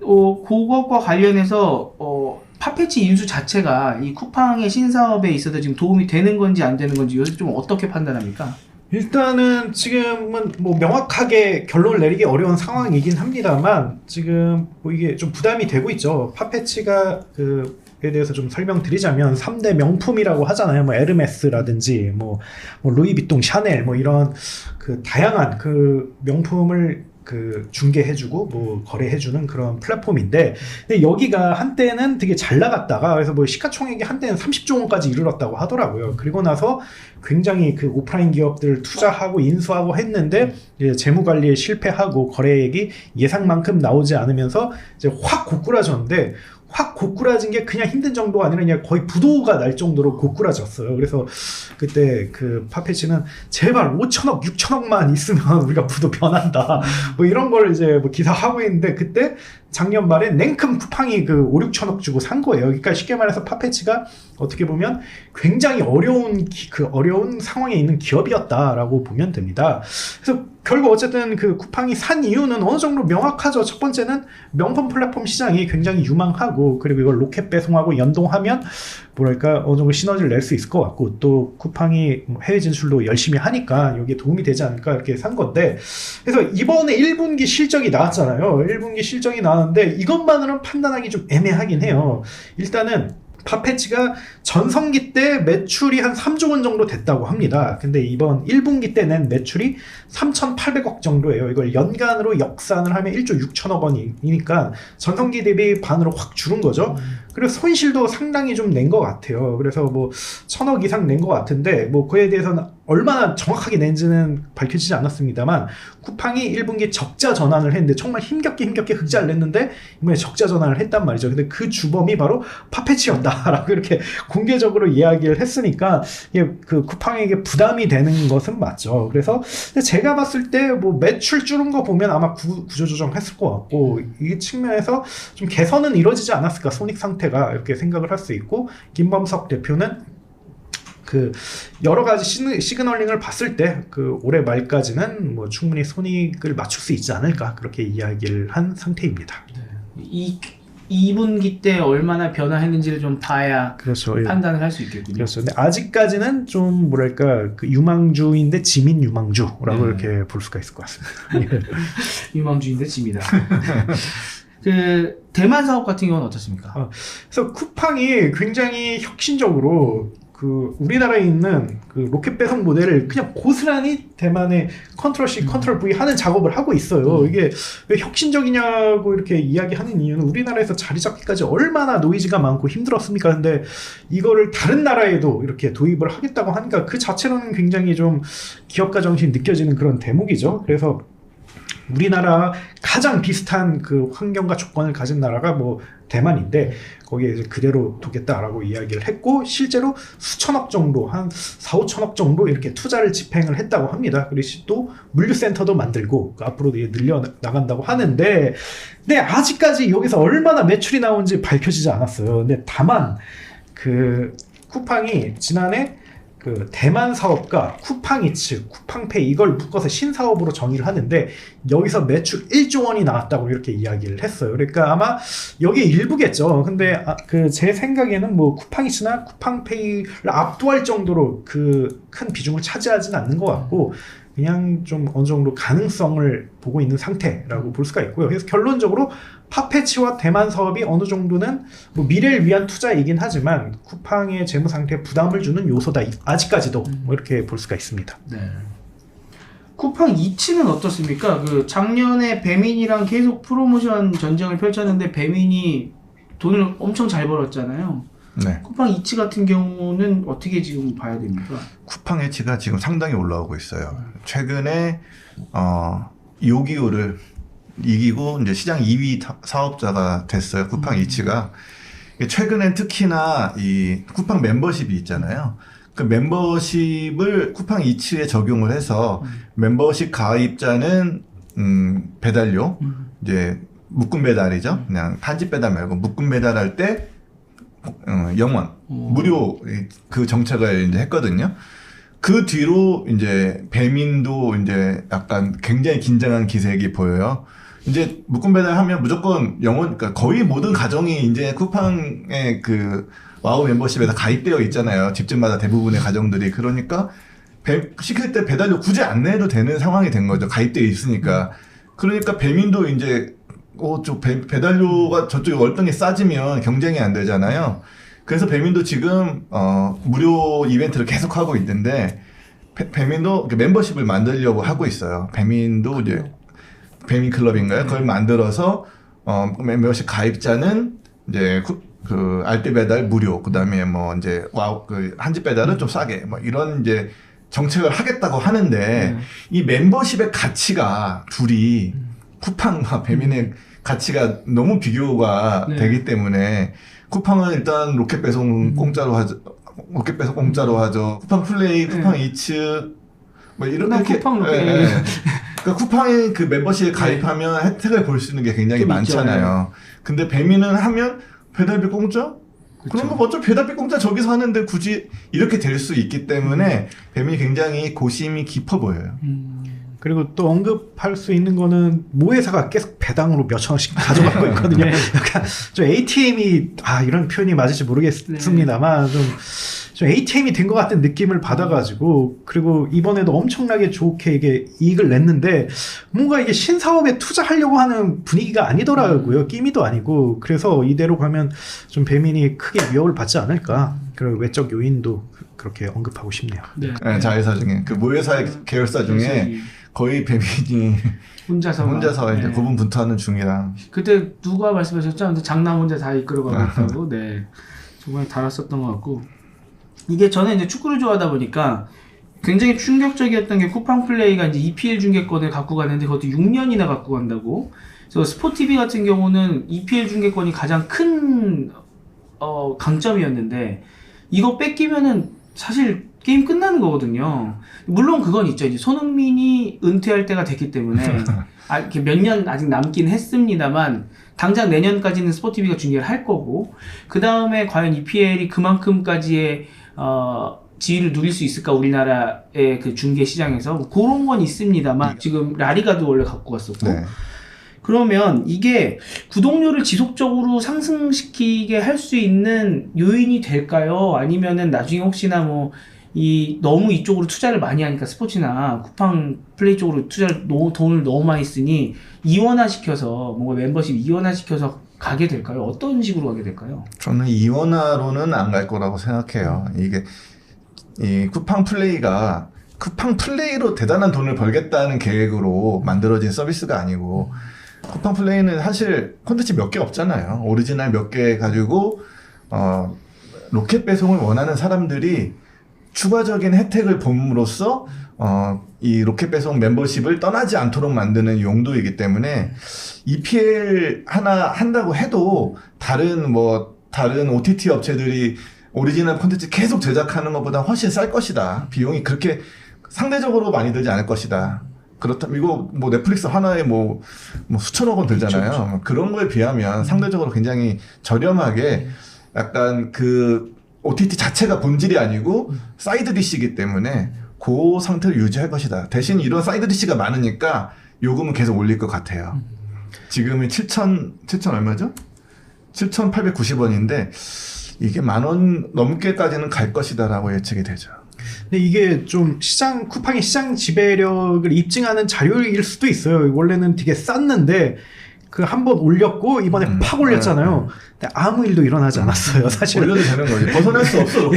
그것과 관련해서 팟패치 인수 자체가 이 쿠팡의 신사업에 있어서 지금 도움이 되는 건지 안 되는 건지 요새 좀 어떻게 판단합니까? 일단은 지금은 뭐 명확하게 결론을 내리기 어려운 상황이긴 합니다만 지금 뭐 이게 좀 부담이 되고 있죠. 팟패치가 그에 대해서 좀 설명드리자면 3대 명품이라고 하잖아요. 뭐 에르메스라든지 뭐 루이비통, 샤넬 뭐 이런 그 다양한 그 명품을 그 중개해주고 뭐 거래해주는 그런 플랫폼인데, 근데 여기가 한때는 되게 잘 나갔다가 그래서 뭐 시가총액이 한때는 30조 원까지 이르렀다고 하더라고요. 그리고 나서 굉장히 그 오프라인 기업들을 투자하고 인수하고 했는데 이제 재무 관리에 실패하고 거래액이 예상만큼 나오지 않으면서 이제 확 고꾸라졌는데, 확 고꾸라진 게 그냥 힘든 정도가 아니라 그냥 거의 부도가 날 정도로 고꾸라졌어요. 그래서 그때 그 팟패치는 제발 5천억, 6천억만 있으면 우리가 부도 변한다. 뭐 이런 걸 이제 뭐 기사하고 있는데, 그때 작년 말에 냉큼 쿠팡이 그 5, 6천억 주고 산 거예요. 그러니까 쉽게 말해서 팟패치가 어떻게 보면 굉장히 어려운 상황에 있는 기업이었다라고 보면 됩니다. 그래서 결국 어쨌든 그 쿠팡이 산 이유는 어느 정도 명확하죠. 첫 번째는 명품 플랫폼 시장이 굉장히 유망하고, 그리고 이걸 로켓 배송하고 연동하면 뭐랄까 어느 정도 시너지를 낼 수 있을 것 같고, 또 쿠팡이 해외 진출도 열심히 하니까 여기에 도움이 되지 않을까 이렇게 산 건데, 그래서 이번에 1분기 실적이 나왔잖아요. 1분기 실적이 나왔는데 이것만으로는 판단하기 좀 애매하긴 해요. 일단은 팟패치가 전성기 때 매출이 한 3조 원 정도 됐다고 합니다. 근데 이번 1분기 때 낸 매출이 3,800억 정도예요. 이걸 연간으로 역산을 하면 1조 6천억 원이니까 전성기 대비 반으로 확 줄은 거죠. 그리고 손실도 상당히 좀 낸 것 같아요. 그래서 뭐 1,000억 이상 낸 것 같은데, 뭐 그에 대해서는 얼마나 정확하게 낸지는 밝혀지지 않았습니다만, 쿠팡이 1분기 적자 전환을 했는데 정말 힘겹게 흑자를 냈는데 이번에 적자 전환을 했단 말이죠. 근데 그 주범이 바로 팟패치였다라고 이렇게 공개적으로 이야기를 했으니까 이게 그 쿠팡에게 부담이 되는 것은 맞죠. 그래서 제가 봤을 때 뭐 매출 줄은 거 보면 아마 구조조정했을 것 같고, 이 측면에서 좀 개선은 이루어지지 않았을까, 손익 상태가, 이렇게 생각을 할 수 있고, 김범석 대표는 그 여러 가지 시그널링을 봤을 때 그 올해 말까지는 뭐 충분히 손익을 맞출 수 있지 않을까, 그렇게 이야기를 한 상태입니다. 이 2분기 때 얼마나 변화했는지를 좀 봐야 그렇죠. 판단을 할 수 있겠군요. 그렇죠. 근데 아직까지는 좀 뭐랄까 그 유망주인데 지민 유망주라고 이렇게 볼 수가 있을 것 같습니다. 유망주인데 짐이다. 그 대만 사업 같은 경우는 어떻습니까? 그래서 쿠팡이 굉장히 혁신적으로 그 우리나라에 있는 그 로켓 배송 모델을 그냥 고스란히 대만의 컨트롤 C, 컨트롤 V 하는 작업을 하고 있어요. 이게 왜 혁신적이냐고 이렇게 이야기하는 이유는 우리나라에서 자리 잡기까지 얼마나 노이즈가 많고 힘들었습니까? 근데 이거를 다른 나라에도 이렇게 도입을 하겠다고 하니까 그 자체로는 굉장히 좀 기업가 정신이 느껴지는 그런 대목이죠. 그래서 우리나라 가장 비슷한 그 환경과 조건을 가진 나라가 뭐 대만인데, 거기에 이제 그대로 두겠다라고 이야기를 했고, 실제로 수천억 정도, 한 4, 5천억 정도 이렇게 투자를 집행을 했다고 합니다. 그리고 또 물류센터도 만들고 앞으로도 늘려 나간다고 하는데, 근데 아직까지 여기서 얼마나 매출이 나온지 밝혀지지 않았어요. 근데 다만 그 쿠팡이 지난해 그 대만 사업과 쿠팡이츠, 쿠팡페이 이걸 묶어서 신사업으로 정의를 하는데, 여기서 매출 1조 원이 나왔다고 이렇게 이야기를 했어요. 그러니까 아마 여기 일부겠죠. 근데 그 제 생각에는 뭐 쿠팡이츠나 쿠팡페이를 압도할 정도로 그 큰 비중을 차지하지는 않는 것 같고, 그냥 좀 어느 정도 가능성을 보고 있는 상태라고 볼 수가 있고요. 그래서 결론적으로 팟패치와 대만 사업이 어느 정도는 뭐 미래를 위한 투자이긴 하지만 쿠팡의 재무 상태에 부담을 주는 요소다, 아직까지도 뭐 이렇게 볼 수가 있습니다. 네. 쿠팡 이츠는 어떻습니까? 그 작년에 배민이랑 계속 프로모션 전쟁을 펼쳤는데 배민이 돈을 엄청 잘 벌었잖아요. 네. 쿠팡 이츠 같은 경우는 어떻게 지금 봐야 됩니까? 쿠팡 이츠가 지금 상당히 올라오고 있어요. 최근에 요기요를 이기고 이제 시장 2위 사업자가 됐어요. 쿠팡 이츠가. 최근엔 특히나 이 쿠팡 멤버십이 있잖아요. 그 멤버십을 쿠팡 이츠에 적용을 해서 멤버십 가입자는 배달료 이제 묶음 배달이죠. 그냥 단지 배달 말고 묶음 배달할 때 영원 무료 그 정책을 이제 했거든요. 그 뒤로 이제 배민도 이제 약간 굉장히 긴장한 기색이 보여요. 이제 묶음 배달하면 무조건 영원, 그러니까 거의 모든 가정이 이제 쿠팡의 그 와우 멤버십에서 가입되어 있잖아요. 집집마다 대부분의 가정들이. 그러니까 시킬 때 배달료 굳이 안 내도 되는 상황이 된 거죠. 가입되어 있으니까. 그러니까 배민도 이제 배달료가 저쪽에 월등히 싸지면 경쟁이 안 되잖아요. 그래서 배민도 지금 무료 이벤트를 계속 하고 있는데 배민도 멤버십을 만들려고 하고 있어요. 배민도 이제 배민 클럽인가요? 그걸 만들어서 멤버십 가입자는 이제 그 알뜰 배달 무료, 그다음에 뭐 이제 와우 그 한집 배달은 좀 싸게 뭐 이런 이제 정책을 하겠다고 하는데 이 멤버십의 가치가 둘이 쿠팡과 배민의 가치가 너무 비교가 되기 때문에 쿠팡은 일단 로켓 배송 공짜로 하죠. 로켓 배송 공짜로 하죠. 쿠팡 플레이, 쿠팡 이츠 뭐 이렇게 쿠팡 로켓. 그러니까 쿠팡에 그 멤버십에 가입하면 혜택을 볼 수 있는 게 굉장히 많잖아요. 근데 배민은 하면 배달비 공짜? 그러면 어차피 배달비 공짜 저기서 하는데 굳이 이렇게 될 수 있기 때문에 배민이 굉장히 고심이 깊어 보여요. 그리고 또 언급할 수 있는 거는 모회사가 계속 배당으로 몇천 원씩 가져가고 있거든요. 약간 좀 ATM이 이런 표현이 맞을지 모르겠습니다만 좀 ATM이 된 것 같은 느낌을 받아가지고, 그리고 이번에도 엄청나게 좋게 이게 이익을 냈는데 뭔가 이게 신사업에 투자하려고 하는 분위기가 아니더라고요. 끼미도 아니고. 그래서 이대로 가면 좀 배민이 크게 위협을 받지 않을까. 그리고 외적 요인도 그렇게 언급하고 싶네요. 네. 자회사 중에 그 모회사의 계열사 중에 거의 배민이 혼자서 이제 고분분투하는 중이라. 그때 누가 말씀하셨죠? 장남 혼자 다 이끌어가고 있다고. 네, 정말 달았었던 것 같고, 이게 저는 이제 축구를 좋아하다 보니까 굉장히 충격적이었던 게 쿠팡 플레이가 이제 EPL 중계권을 갖고 가는데 그것도 6년이나 갖고 간다고. 그래서 스포티비 같은 경우는 EPL 중계권이 가장 큰 강점이었는데 이거 뺏기면은 사실 게임 끝나는 거거든요. 물론 그건 있죠. 이제 손흥민이 은퇴할 때가 됐기 때문에 이렇게 몇 년 아직 남긴 했습니다만 당장 내년까지는 스포티비가 중계를 할 거고, 그 다음에 과연 EPL이 그만큼까지의 지위를 누릴 수 있을까, 우리나라의 그 중계 시장에서 뭐 그런 건 있습니다만 지금 라리가도 원래 갖고 갔었고. 네. 그러면 이게 구독료를 지속적으로 상승시키게 할 수 있는 요인이 될까요? 아니면은 나중에 혹시나 뭐 너무 이쪽으로 투자를 많이 하니까 스포츠나 쿠팡 플레이 쪽으로 돈을 너무 많이 쓰니 이원화시켜서 뭔가 멤버십 이원화시켜서 가게 될까요? 어떤 식으로 가게 될까요? 저는 이원화로는 안 갈 거라고 생각해요. 이게 이 쿠팡 플레이로 대단한 돈을 벌겠다는 계획으로 만들어진 서비스가 아니고, 쿠팡 플레이는 사실 콘텐츠 몇 개 없잖아요. 오리지널 몇 개 가지고 로켓 배송을 원하는 사람들이 추가적인 혜택을 봄으로써 이 로켓 배송 멤버십을 떠나지 않도록 만드는 용도이기 때문에 EPL 하나 한다고 해도 다른 OTT 업체들이 오리지널 콘텐츠 계속 제작하는 것보다 훨씬 쌀 것이다. 비용이 그렇게 상대적으로 많이 들지 않을 것이다. 그렇다면 이거 뭐 넷플릭스 하나에 뭐 수천억 원 들잖아요. 그렇죠. 그런 거에 비하면 상대적으로 굉장히 저렴하게 약간 그 OTT 자체가 본질이 아니고 사이드 디시이기 때문에 그 상태를 유지할 것이다. 대신 이런 사이드 디시가 많으니까 요금은 계속 올릴 것 같아요. 지금이 7천 얼마죠? 7,890원인데 이게 10,000원 넘게까지는 갈 것이다라고 예측이 되죠. 근데 이게 좀 쿠팡의 시장 지배력을 입증하는 자료일 수도 있어요. 원래는 되게 쌌는데 그 한 번 올렸고 이번에 팍 올렸잖아요. 근데 아무 일도 일어나지 않았어요, 사실. 올려도 되는 거지. 벗어날 수 없어.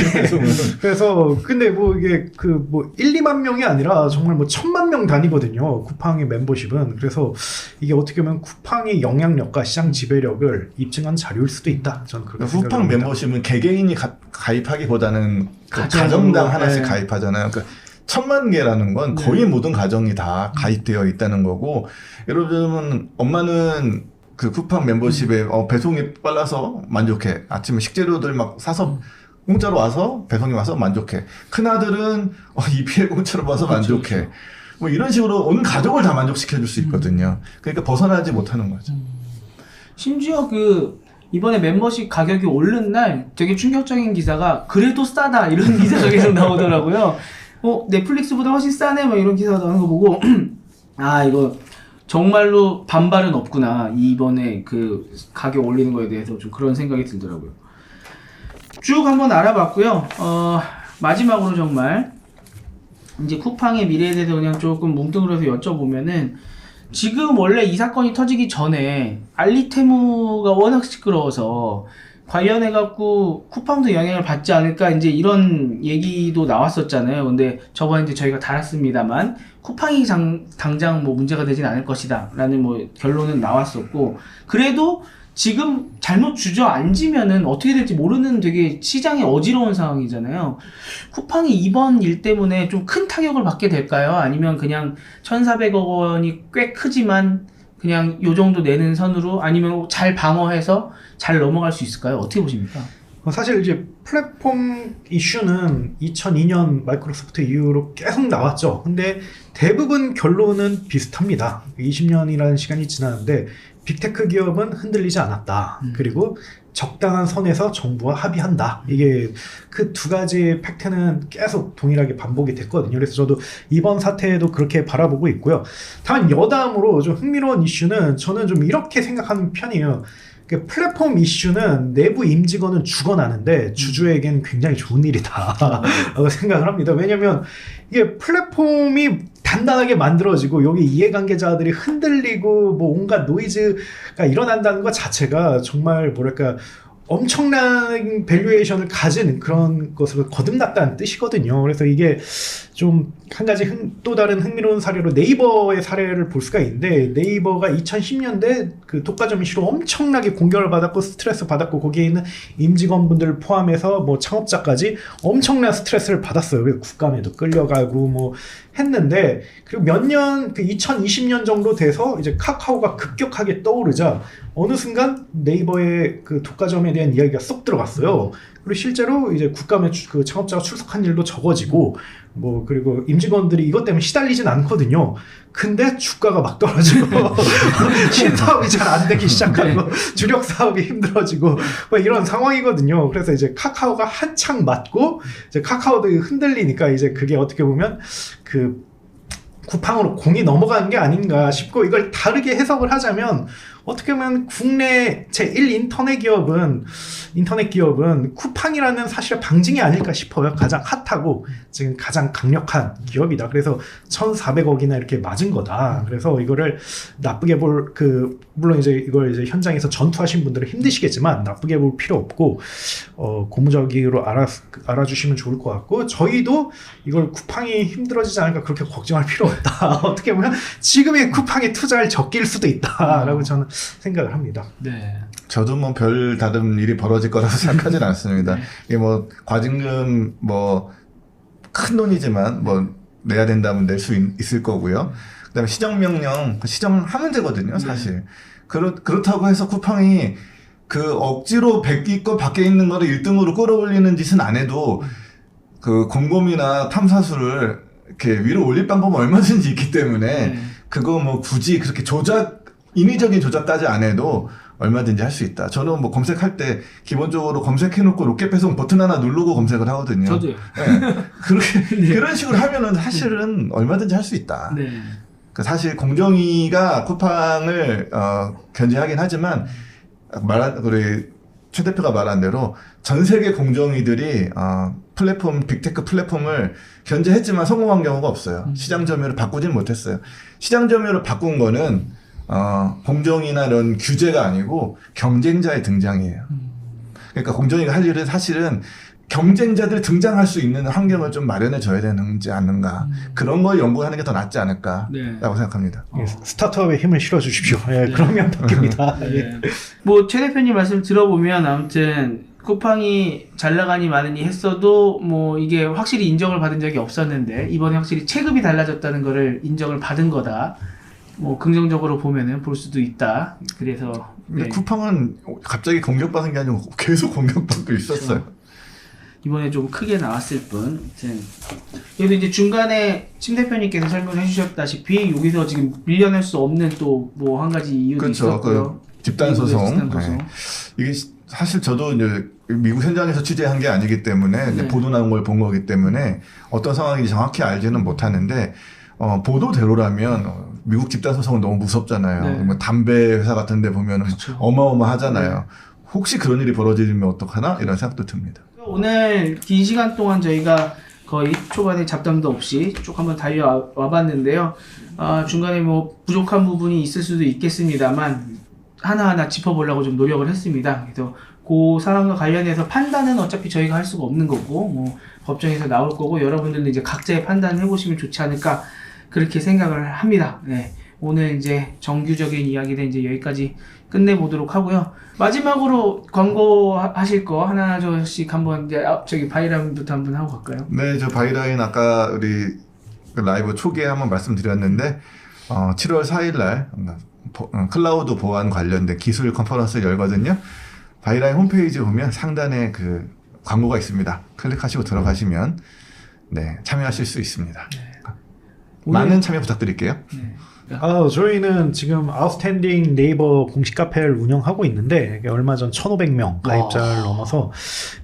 그래서 근데 뭐 이게 그 1, 2만 명이 아니라 정말 1,000만 명 단위거든요. 쿠팡의 멤버십은. 그래서 이게 어떻게 보면 쿠팡의 영향력과 시장 지배력을 입증한 자료일 수도 있다. 저는 그렇게 생각합니다. 쿠팡 멤버십은 개개인이 가입하기보다는 가정당 하나씩 가입하잖아요. 그러니까 1,000만 개라는 건 거의 모든 가정이 다 가입되어 있다는 거고, 예를 들면 엄마는 그 쿠팡 멤버십에 배송이 빨라서 만족해. 아침에 식재료들 막 사서 공짜로 와서 배송이 와서 만족해. 큰아들은 EPL 공짜로 와서 만족해. 그렇죠. 뭐 이런 식으로 온 가족을 다 만족시켜 줄 수 있거든요. 그러니까 벗어나지 못하는 거죠. 심지어 그 이번에 멤버십 가격이 오른 날 되게 충격적인 기사가 그래도 싸다 이런 기사가 계속 나오더라고요. 넷플릭스보다 훨씬 싸네 뭐 이런 기사가 나오는 거 보고 아 이거 정말로 반발은 없구나 이번에 그 가격 올리는 거에 대해서 좀 그런 생각이 들더라고요. 쭉 한번 알아봤고요. 마지막으로 정말 이제 쿠팡의 미래에 대해서 그냥 조금 뭉뚱그려서 여쭤보면은 지금 원래 이 사건이 터지기 전에 알리테무가 워낙 시끄러워서 관련해갖고 쿠팡도 영향을 받지 않을까 이제 이런 얘기도 나왔었잖아요. 근데 저번에 이제 저희가 달았습니다만 쿠팡이 당장 뭐 문제가 되진 않을 것이다 라는 뭐 결론은 나왔었고 그래도 지금 잘못 주저앉으면은 어떻게 될지 모르는 되게 시장이 어지러운 상황이잖아요. 쿠팡이 이번 일 때문에 좀 큰 타격을 받게 될까요? 아니면 그냥 1,400억 원이 꽤 크지만 그냥 요 정도 내는 선으로 아니면 잘 방어해서 잘 넘어갈 수 있을까요? 어떻게 보십니까? 사실 이제 플랫폼 이슈는 2002년 마이크로소프트 이후로 계속 나왔죠. 근데 대부분 결론은 비슷합니다. 20년이라는 시간이 지났는데 빅테크 기업은 흔들리지 않았다. 그리고 적당한 선에서 정부와 합의한다. 이게 그 두 가지 팩트는 계속 동일하게 반복이 됐거든요. 그래서 저도 이번 사태에도 그렇게 바라보고 있고요. 다만 여담으로 좀 흥미로운 이슈는 저는 좀 이렇게 생각하는 편이에요. 그 플랫폼 이슈는 내부 임직원은 죽어나는데 주주에겐 굉장히 좋은 일이다 라고 생각을 합니다. 왜냐면 이게 플랫폼이 단단하게 만들어지고 여기 이해관계자들이 흔들리고 뭐 온갖 노이즈가 일어난다는 것 자체가 정말 뭐랄까 엄청난 밸류에이션을 가진 그런 것으로 거듭났다는 뜻이거든요. 그래서 이게 좀 한 가지 또 다른 흥미로운 사례로 네이버의 사례를 볼 수가 있는데 네이버가 2010년대 그 독과점 이슈로 엄청나게 공격을 받았고 스트레스 받았고 거기에 있는 임직원분들 포함해서 뭐 창업자까지 엄청난 스트레스를 받았어요. 그래서 국감에도 끌려가고 뭐 했는데 그리고 몇 년 그 2020년 정도 돼서 이제 카카오가 급격하게 떠오르자 어느 순간 네이버의 그 독과점에 대한 이야기가 쏙 들어갔어요. 그리고 실제로 이제 국감에 그 창업자가 출석한 일도 적어지고 뭐 그리고 임직원들이 이것 때문에 시달리진 않거든요. 근데 주가가 막 떨어지고 신사업이 잘 안 되기 시작하고 주력 사업이 힘들어지고 뭐 이런 상황이거든요. 그래서 이제 카카오가 한창 맞고 이제 카카오도 흔들리니까 이제 그게 어떻게 보면 그 쿠팡으로 공이 넘어간 게 아닌가 싶고 이걸 다르게 해석을 하자면 어떻게 보면 국내 제1 인터넷 기업은 쿠팡이라는 사실의 방증이 아닐까 싶어요. 가장 핫하고 지금 가장 강력한 기업이다. 그래서 1,400억이나 이렇게 맞은 거다. 그래서 이거를 나쁘게 물론 이제 이걸 이제 현장에서 전투하신 분들은 힘드시겠지만 나쁘게 볼 필요 없고 고무적으로 알아주시면 좋을 것 같고 저희도 이걸 쿠팡이 힘들어지지 않을까 그렇게 걱정할 필요 없다. 어떻게 보면 지금의 쿠팡에 투자할 적기일 수도 있다라고 저는 생각을 합니다. 네. 저도 뭐 별 다른 일이 벌어질 거라고 생각하진 않습니다. 이게 뭐 과징금 뭐 큰 돈이지만 뭐 내야 된다면 낼 수 있을 거고요. 그다음에 시정명령 시정하면 되거든요, 사실. 그렇다고 해서 쿠팡이 그 억지로 거 밖에 있는 거를 1등으로 끌어올리는 짓은 안 해도 그 공범이나 탐사수를 이렇게 위로 올릴 방법은 얼마든지 있기 때문에 그거 뭐 굳이 그렇게 인위적인 조작까지 안 해도 얼마든지 할 수 있다. 저는 뭐 검색할 때 기본적으로 검색해놓고 로켓 배송 버튼 하나 누르고 검색을 하거든요. 저도요. 네. 그런 식으로 하면은 사실은 얼마든지 할 수 있다. 네. 사실 공정위가 쿠팡을 견제하긴 하지만 우리 최 대표가 말한 대로 전 세계 공정위들이 빅테크 플랫폼을 견제했지만 성공한 경우가 없어요. 시장 점유율을 바꾸진 못했어요. 시장 점유율을 바꾼 거는 공정이나 이런 규제가 아니고 경쟁자의 등장이에요. 그러니까 공정위가 할 일은 사실은 경쟁자들 등장할 수 있는 환경을 좀 마련해 줘야 되는지 않는가. 그런 걸 연구하는 게 더 낫지 않을까라고 생각합니다. 스타트업에 힘을 실어 주십시오. 그러면 바뀝니다. 네. 뭐 최 대표님 말씀 들어보면 아무튼 쿠팡이 잘 나가니 마느니 했어도 뭐 이게 확실히 인정을 받은 적이 없었는데 이번에 확실히 체급이 달라졌다는 거를 인정을 받은 거다. 뭐 긍정적으로 보면은 볼 수도 있다. 그래서 근데 쿠팡은 갑자기 공격받은 게 아니고 계속 공격받고 있었어요. 그렇죠. 이번에 좀 크게 나왔을 뿐. 그래도 이제 중간에 침 대표님께서 설명해 주셨다시피 여기서 지금 밀려낼 수 없는 또 뭐 한 가지 이유도 그렇죠. 있었고요. 집단 소송. 집단 소송. 네. 이게 사실 저도 이제 미국 현장에서 취재한 게 아니기 때문에 이제 네. 보도 나온 걸 본 거기 때문에 어떤 상황인지 정확히 알지는 못하는데 보도대로라면 미국 집단 소송은 너무 무섭잖아요. 네. 뭐 담배 회사 같은 데 보면 그렇죠. 어마어마하잖아요. 혹시 그런 일이 벌어지면 어떡하나 이런 생각도 듭니다. 오늘 긴 시간 동안 저희가 거의 초반에 잡담도 없이 쭉 한번 달려와 봤는데요. 중간에 뭐 부족한 부분이 있을 수도 있겠습니다만 하나하나 짚어보려고 좀 노력을 했습니다. 그래서 그 사항과 관련해서 판단은 어차피 저희가 할 수가 없는 거고 뭐 법정에서 나올 거고 여러분들도 이제 각자의 판단을 해보시면 좋지 않을까 그렇게 생각을 합니다. 네. 오늘 이제 정규적인 이야기는 이제 여기까지 끝내보도록 하고요. 마지막으로 광고 하실 거 하나 저씩 한번 이제 저기 바이라인부터 한번 하고 갈까요? 네, 저 바이라인 아까 우리 그 라이브 초기에 한번 말씀드렸는데 7월 4일 날 클라우드 보안 관련된 기술 컨퍼런스를 열거든요. 바이라인 홈페이지 보면 상단에 그 광고가 있습니다. 클릭하시고 들어가시면 네, 참여하실 수 있습니다. 많은 참여 부탁드릴게요. 네. 저희는 지금 아웃스탠딩 네이버 공식 카페를 운영하고 있는데 이게 얼마 전 1,500명 가입자를 넘어서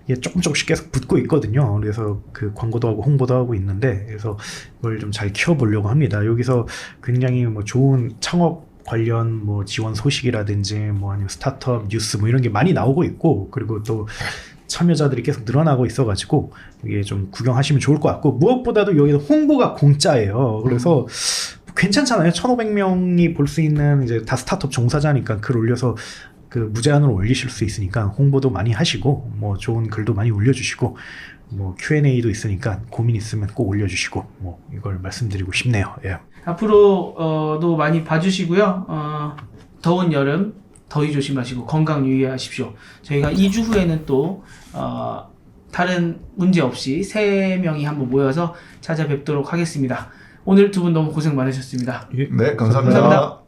이게 조금씩 계속 붙고 있거든요. 그래서 그 광고도 하고 홍보도 하고 있는데 그래서 이걸 좀 잘 키워보려고 합니다. 여기서 굉장히 뭐 좋은 창업 관련 뭐 지원 소식이라든지 뭐 아니면 스타트업 뉴스 뭐 이런 게 많이 나오고 있고 그리고 또 참여자들이 계속 늘어나고 있어가지고 이게 좀 구경하시면 좋을 것 같고 무엇보다도 여기서 홍보가 공짜예요. 그래서 괜찮잖아요. 1,500명이 볼 수 있는 이제 다 스타트업 종사자니까 글 올려서 그 무제한으로 올리실 수 있으니까 홍보도 많이 하시고 뭐 좋은 글도 많이 올려주시고 뭐 Q&A도 있으니까 고민 있으면 꼭 올려주시고 뭐 이걸 말씀드리고 싶네요. 예. 앞으로도 많이 봐주시고요. 더운 여름 더위 조심하시고 건강 유의하십시오. 저희가 2주 후에는 또 다른 문제 없이 3명이 한번 모여서 찾아뵙도록 하겠습니다. 오늘 두 분 너무 고생 많으셨습니다. 예. 네, 감사합니다. 감사합니다.